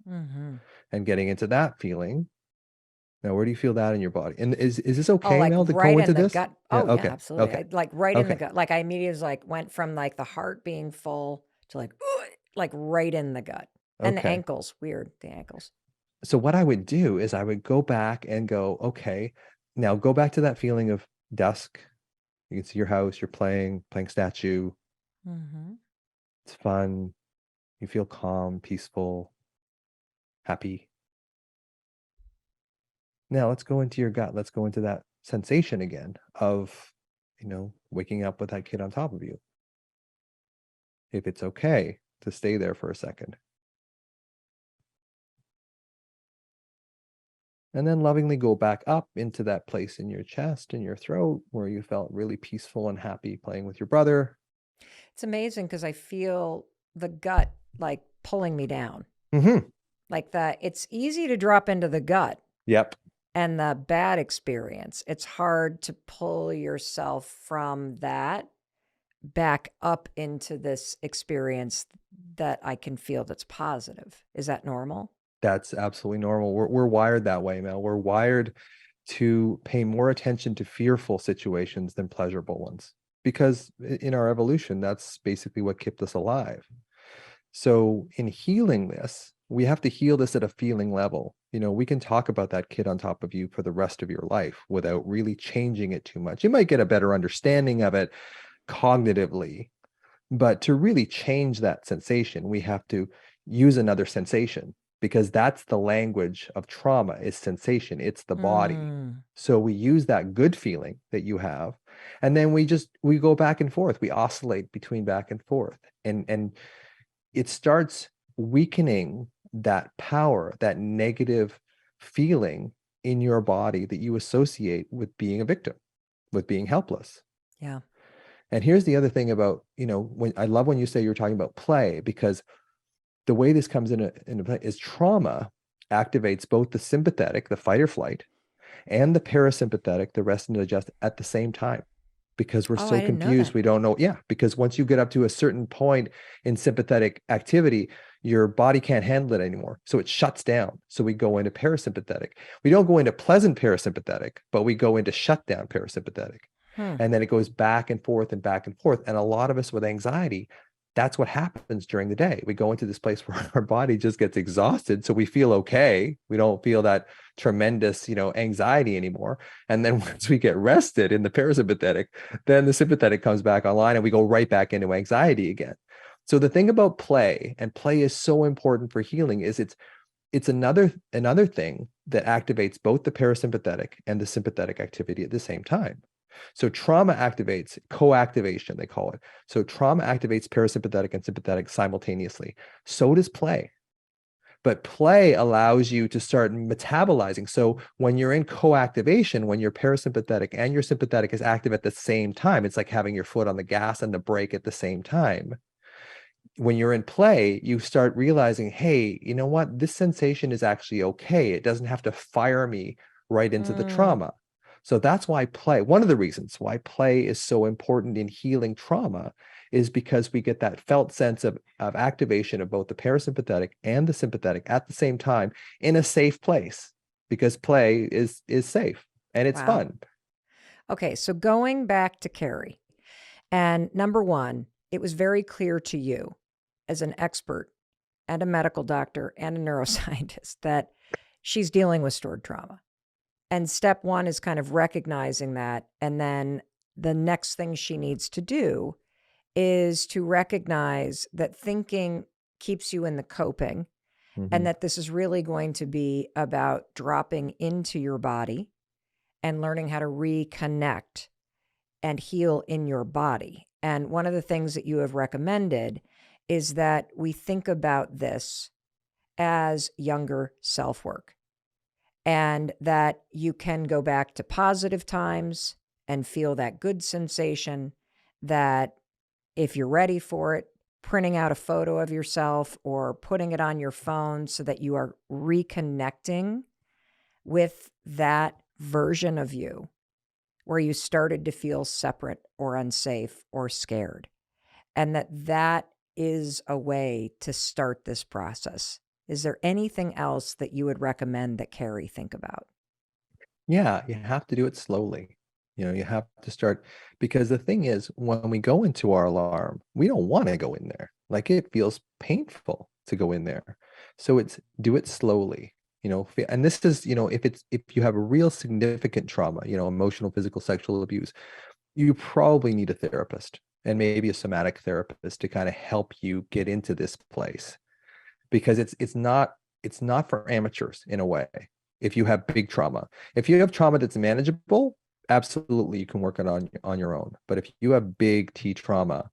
and getting into that feeling. Now, where do you feel that in your body? And is this Oh, okay, like Mel, to right go in into the this? gut. Yeah, Oh, yeah, okay. absolutely. Okay. Like right in the Okay. gut. Like I immediately was like went from like the heart being full to like right in the gut. And the Okay. ankles, weird, the ankles. So what I would do is I would go back and go, okay, now go back to that feeling of dusk. You can see your house, you're playing statue. Mm-hmm. It's fun. You feel calm, peaceful, happy. Now let's go into your gut. Let's go into that sensation again of, waking up with that kid on top of you. If it's okay to stay there for a second. And then lovingly go back up into that place in your chest and your throat where you felt really peaceful and happy playing with your brother. It's amazing because I feel the gut like pulling me down. Mm-hmm. Like that. It's easy to drop into the gut Yep. and the bad experience. It's hard to pull yourself from that back up into this experience that I can feel that's positive. Is that normal? That's absolutely normal. We're wired that way, Mel. We're wired to pay more attention to fearful situations than pleasurable ones because in our evolution, that's basically what kept us alive. So in healing this, we have to heal this at a feeling level. We can talk about that kid on top of you for the rest of your life without really changing it too much. You might get a better understanding of it cognitively, but to really change that sensation, we have to use another sensation because that's the language of trauma is sensation. It's the body. So we use that good feeling that you have, and then we go back and forth. We oscillate between back and forth, and it starts weakening that power, that negative feeling in your body that you associate with being a victim, with being helpless. Yeah. And here's the other thing about, when I love when you say you're talking about play, because the way this comes into play is trauma activates both the sympathetic, the fight or flight, and the parasympathetic, the rest and digest at the same time. Because we're Oh, so I didn't know confused, that. we don't know. Yeah, because once you get up to a certain point in sympathetic activity, your body can't handle it anymore. So it shuts down. So we go into parasympathetic. We don't go into pleasant parasympathetic, but we go into shutdown parasympathetic. And then it goes back and forth and back and forth. And a lot of us with anxiety, that's what happens during the day. We go into this place where our body just gets exhausted. So we feel okay. We don't feel that tremendous, anxiety anymore. And then once we get rested in the parasympathetic, then the sympathetic comes back online and we go right back into anxiety again. So the thing about play, and play is so important for healing, is it's another thing that activates both the parasympathetic and the sympathetic activity at the same time. So trauma activates co-activation, they call it. So trauma activates parasympathetic and sympathetic simultaneously. So does play. But play allows you to start metabolizing. So when you're in co-activation, when your parasympathetic and your sympathetic is active at the same time, it's like having your foot on the gas and the brake at the same time. When you're in play, you start realizing, hey, you know what? This sensation is actually okay. It doesn't have to fire me right into the trauma. So that's why play, one of the reasons why play is so important in healing trauma, is because we get that felt sense of activation of both the parasympathetic and the sympathetic at the same time in a safe place, because play is safe and it's Wow. fun. Okay, so going back to Carrie, and number one, it was very clear to you as an expert and a medical doctor and a neuroscientist that she's dealing with stored trauma. And step one is kind of recognizing that. And then the next thing she needs to do is to recognize that thinking keeps you in the coping, and that this is really going to be about dropping into your body and learning how to reconnect and heal in your body. And one of the things that you have recommended is that we think about this as younger self work, and that you can go back to positive times and feel that good sensation, that if you're ready for it, printing out a photo of yourself or putting it on your phone so that you are reconnecting with that version of you where you started to feel separate or unsafe or scared. And that is a way to start this process. Is there anything else that you would recommend that Carrie think about? Yeah, you have to do it slowly. You have to start, because the thing is, when we go into our alarm, we don't want to go in there. Like, it feels painful to go in there. So it's do it slowly. And this is, if you have a real significant trauma, emotional, physical, sexual abuse, you probably need a therapist, and maybe a somatic therapist, to kind of help you get into this place, because it's not for amateurs in a way. If you have big trauma, if you have trauma that's manageable, absolutely you can work it on your own. But if you have big T trauma,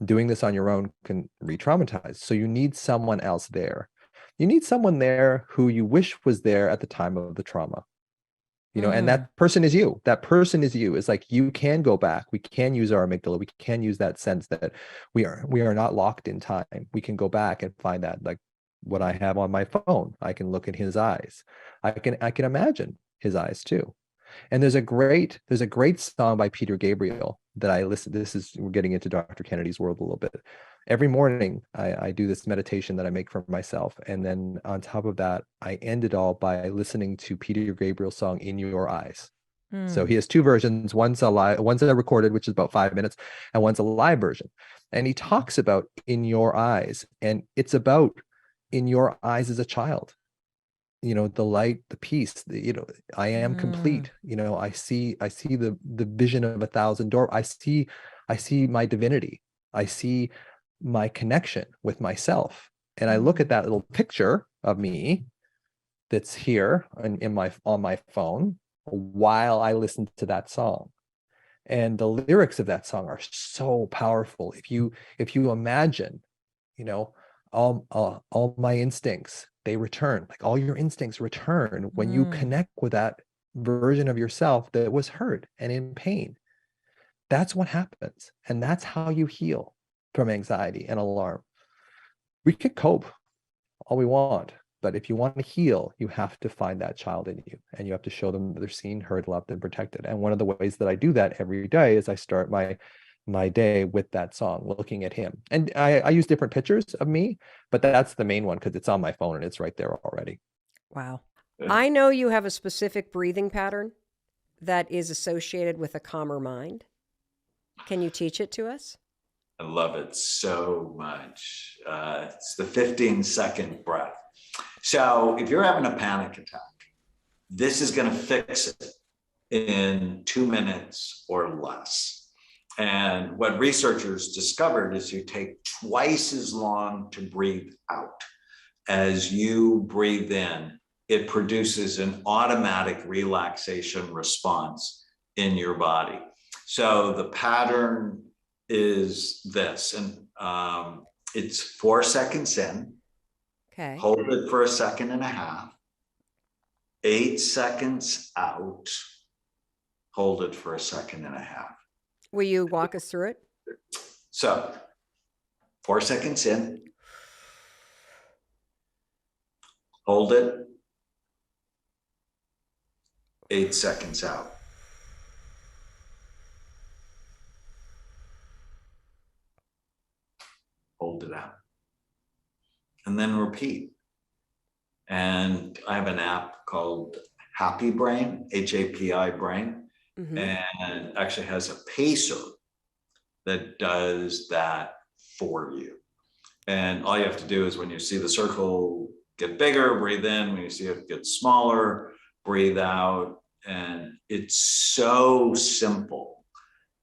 doing this on your own can re-traumatize. So you need someone else there. You need someone there who you wish was there at the time of the trauma. And that person is you. That person is you. It's like, you can go back. We can use our amygdala. We can use that sense that we are not locked in time. We can go back and find that, like what I have on my phone. I can look at his eyes. I can imagine his eyes too. And there's a great song by Peter Gabriel that I listen. We're getting into Dr. Kennedy's world a little bit. Every morning I do this meditation that I make for myself. And then on top of that, I end it all by listening to Peter Gabriel's song, In Your Eyes. So he has two versions. One's a recorded, which is about 5 minutes, and one's a live version. And he talks about in your eyes. And it's about in your eyes as a child. The light, the peace, I am complete. I see the vision of 1,000 doors. I see my divinity. I see my connection with myself. And I look at that little picture of me that's here on my phone while I listen to that song. And the lyrics of that song are so powerful. If you imagine, all my instincts, they return. Like, all your instincts return when you connect with that version of yourself that was hurt and in pain. That's what happens. And that's how you heal from anxiety and alarm. We can cope all we want, but if you want to heal, you have to find that child in you, and you have to show them that they're seen, heard, loved, and protected. And one of the ways that I do that every day is I start my day with that song, looking at him. And I use different pictures of me, but that's the main one because it's on my phone and it's right there already. Wow. I know you have a specific breathing pattern that is associated with a calmer mind. Can you teach it to us? I love it so much. It's the 15-second breath. So if you're having a panic attack, this is going to fix it in 2 minutes or less. And what researchers discovered is you take twice as long to breathe out as you breathe in. It produces an automatic relaxation response in your body. So the pattern is this, and it's 4 seconds in, Okay. hold it for a second and a half, 8 seconds out, hold it for a second and a half. Will you walk us through it? So 4 seconds in, hold it, 8 seconds out. Hold it out. And then repeat. And I have an app called Happy Brain, HAPI Brain, and actually has a pacer that does that for you. And all you have to do is when you see the circle get bigger, breathe in. When you see it get smaller, breathe out. And it's so simple.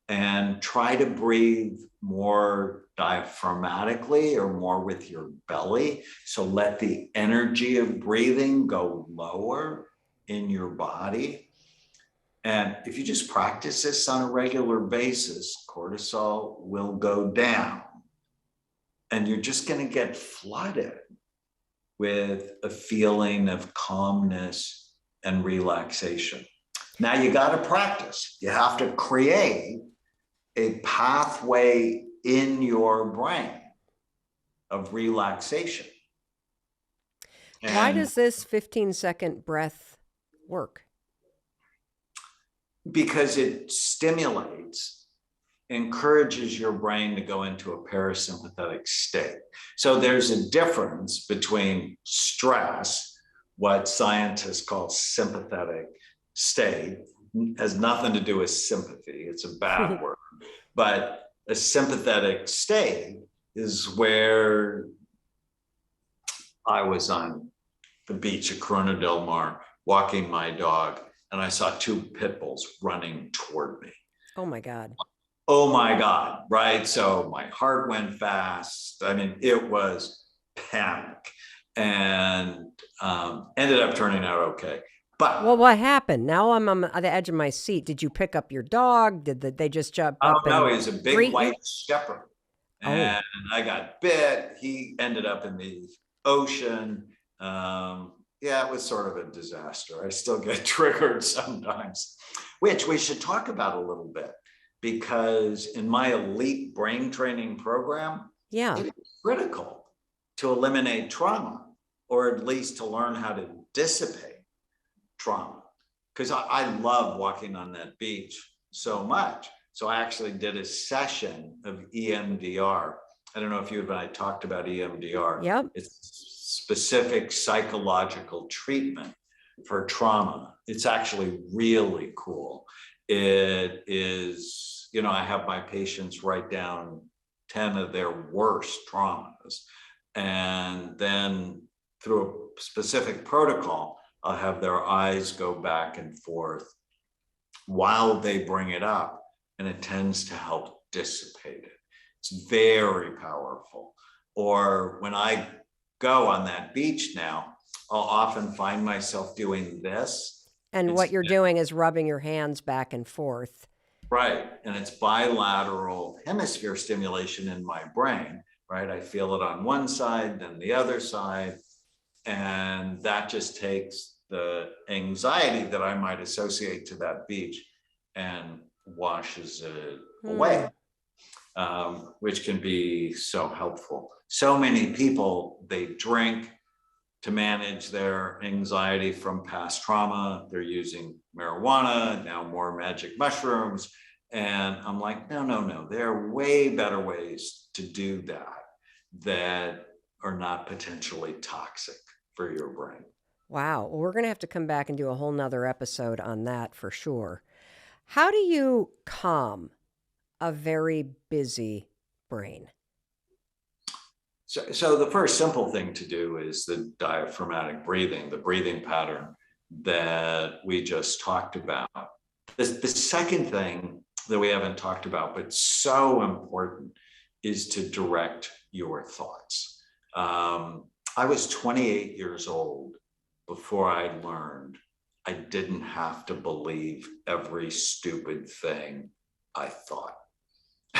And try to breathe more diaphragmatically or more with your belly. So let the energy of breathing go lower in your body. And if you just practice this on a regular basis, cortisol will go down. And you're just going to get flooded with a feeling of calmness and relaxation. Now you got to practice. You have to create a pathway in your brain of relaxation. Why does this 15-second breath work? Because it stimulates, encourages your brain to go into a parasympathetic state. So there's a difference between stress, what scientists call sympathetic state, has nothing to do with sympathy. It's a bad word. But a sympathetic state is where I was on the beach at Corona del Mar, walking my dog, and I saw 2 pit bulls running toward me. Oh my God. Oh my God, right? So my heart went fast. I mean, it was panic, and ended up turning out okay. But well, what happened? Now I'm on the edge of my seat. Did you pick up your dog? Did they just jump up? Oh no, he's a big white shepherd, and Oh. I got bit. He ended up in the ocean. Yeah, it was sort of a disaster. I still get triggered sometimes, which we should talk about a little bit, because in my elite brain training program, it is critical to eliminate trauma, or at least to learn how to dissipate trauma. Because I love walking on that beach so much. So I actually did a session of EMDR. I don't know if you and I talked about EMDR. Yep. It's specific psychological treatment for trauma. It's actually really cool. It is, I have my patients write down 10 of their worst traumas. And then through a specific protocol, I'll have their eyes go back and forth while they bring it up, and it tends to help dissipate it. It's very powerful. Or when I go on that beach now, I'll often find myself doing this. And what you're doing is rubbing your hands back and forth. Right. And it's bilateral hemisphere stimulation in my brain, right? I feel it on one side, then the other side. And that just takes the anxiety that I might associate to that beach and washes it away, which can be so helpful. So many people, they drink to manage their anxiety from past trauma. They're using marijuana, now more magic mushrooms. And I'm like, no. There are way better ways to do that are not potentially toxic for your brain. Wow. Well, we're going to have to come back and do a whole nother episode on that for sure. How do you calm a very busy brain? So the first simple thing to do is the diaphragmatic breathing, the breathing pattern that we just talked about. The second thing that we haven't talked about, but so important, is to direct your thoughts. I was 28 years old before I learned I didn't have to believe every stupid thing I thought.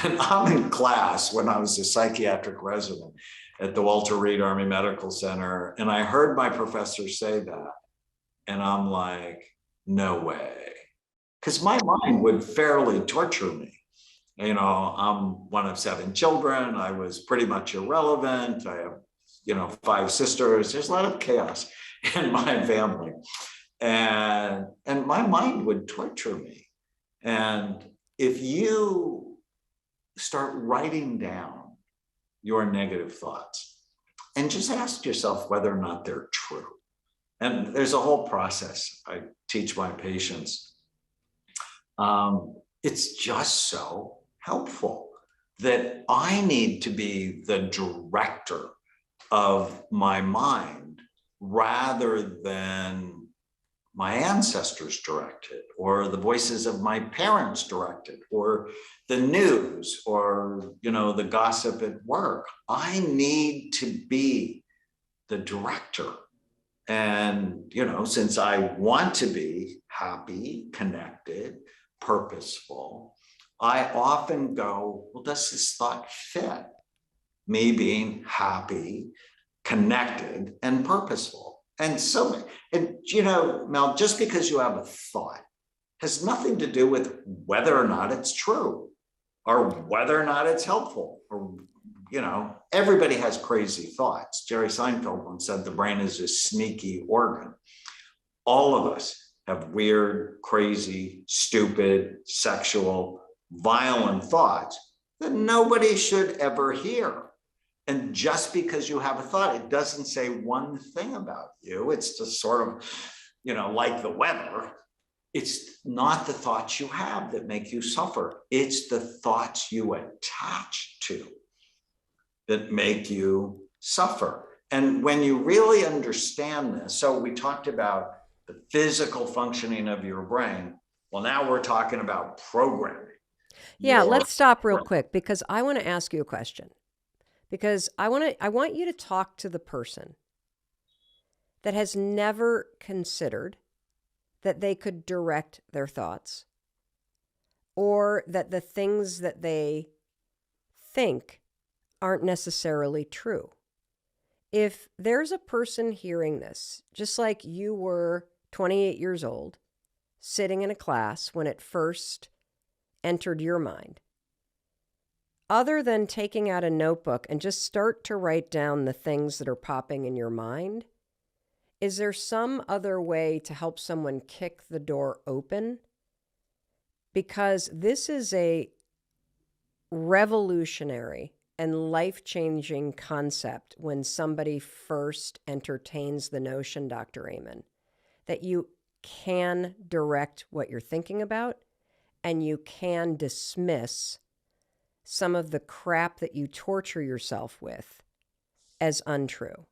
And I'm in class when I was a psychiatric resident at the Walter Reed Army Medical Center, and I heard my professor say that, and I'm like, no way. Because my mind would fairly torture me. You know, I'm one of 7 children. I was pretty much irrelevant. I have, 5 sisters. There's a lot of chaos in my family. And my mind would torture me. And if you start writing down your negative thoughts and just ask yourself whether or not they're true. And there's a whole process I teach my patients. It's just so helpful that I need to be the director of my mind rather than my ancestors directed, or the voices of my parents directed, or the news, or the gossip at work. I need to be the director. And since I want to be happy, connected, purposeful, I often go, well, does this thought fit me being happy, connected, and purposeful? And Mel, just because you have a thought has nothing to do with whether or not it's true or whether or not it's helpful. Or, everybody has crazy thoughts. Jerry Seinfeld once said the brain is a sneaky organ. All of us have weird, crazy, stupid, sexual, violent thoughts that nobody should ever hear. And just because you have a thought, it doesn't say one thing about you. It's just sort of, like the weather. It's not the thoughts you have that make you suffer. It's the thoughts you attach to that make you suffer. And when you really understand this, so we talked about the physical functioning of your brain. Well, now we're talking about programming. Yeah, let's stop real quick because I want to ask you a question. Because I want you to talk to the person that has never considered that they could direct their thoughts, or that the things that they think aren't necessarily true. If there's a person hearing this, just like you were 28 years old, sitting in a class when it first entered your mind, other than taking out a notebook and just start to write down the things that are popping in your mind, is there some other way to help someone kick the door open? Because this is a revolutionary and life-changing concept when somebody first entertains the notion, Dr. Amen, that you can direct what you're thinking about and you can dismiss some of the crap that you torture yourself with as untrue.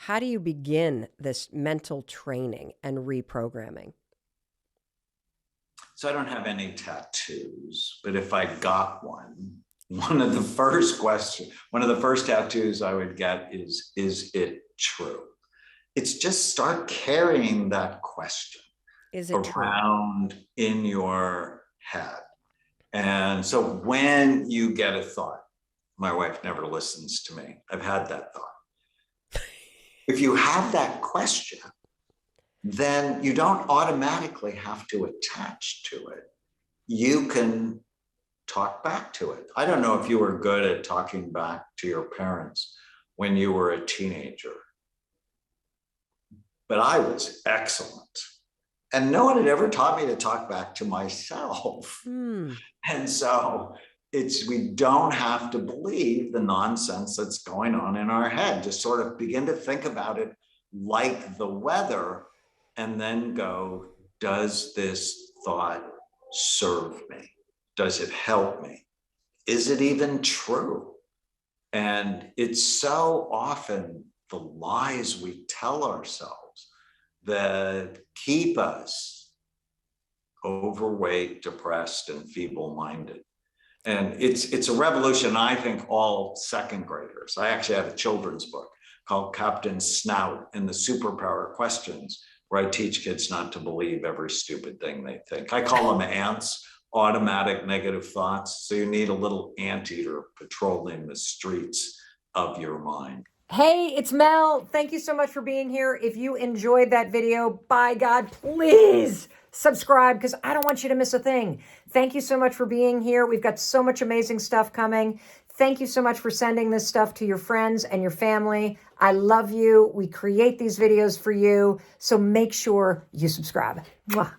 How do you begin this mental training and reprogramming? So I don't have any tattoos, but if I got one of the first tattoos I would get is it true? It's just start carrying that question around in your head. And so when you get a thought, my wife never listens to me. I've had that thought. If you have that question, then you don't automatically have to attach to it. You can talk back to it. I don't know if you were good at talking back to your parents when you were a teenager, but I was excellent. And no one had ever taught me to talk back to myself. And so we don't have to believe the nonsense that's going on in our head. Just sort of begin to think about it like the weather and then go, does this thought serve me? Does it help me? Is it even true? And it's so often the lies we tell ourselves that keep us overweight, depressed, and feeble-minded. And it's a revolution, I think, all second graders. I actually have a children's book called Captain Snout and the Superpower Questions, where I teach kids not to believe every stupid thing they think. I call them ants, automatic negative thoughts. So you need a little anteater patrolling the streets of your mind. Hey, it's Mel. Thank you so much for being here. If you enjoyed that video, by God, please subscribe because I don't want you to miss a thing. Thank you so much for being here. We've got so much amazing stuff coming. Thank you so much for sending this stuff to your friends and your family. I love you. We create these videos for you. So make sure you subscribe. Mwah.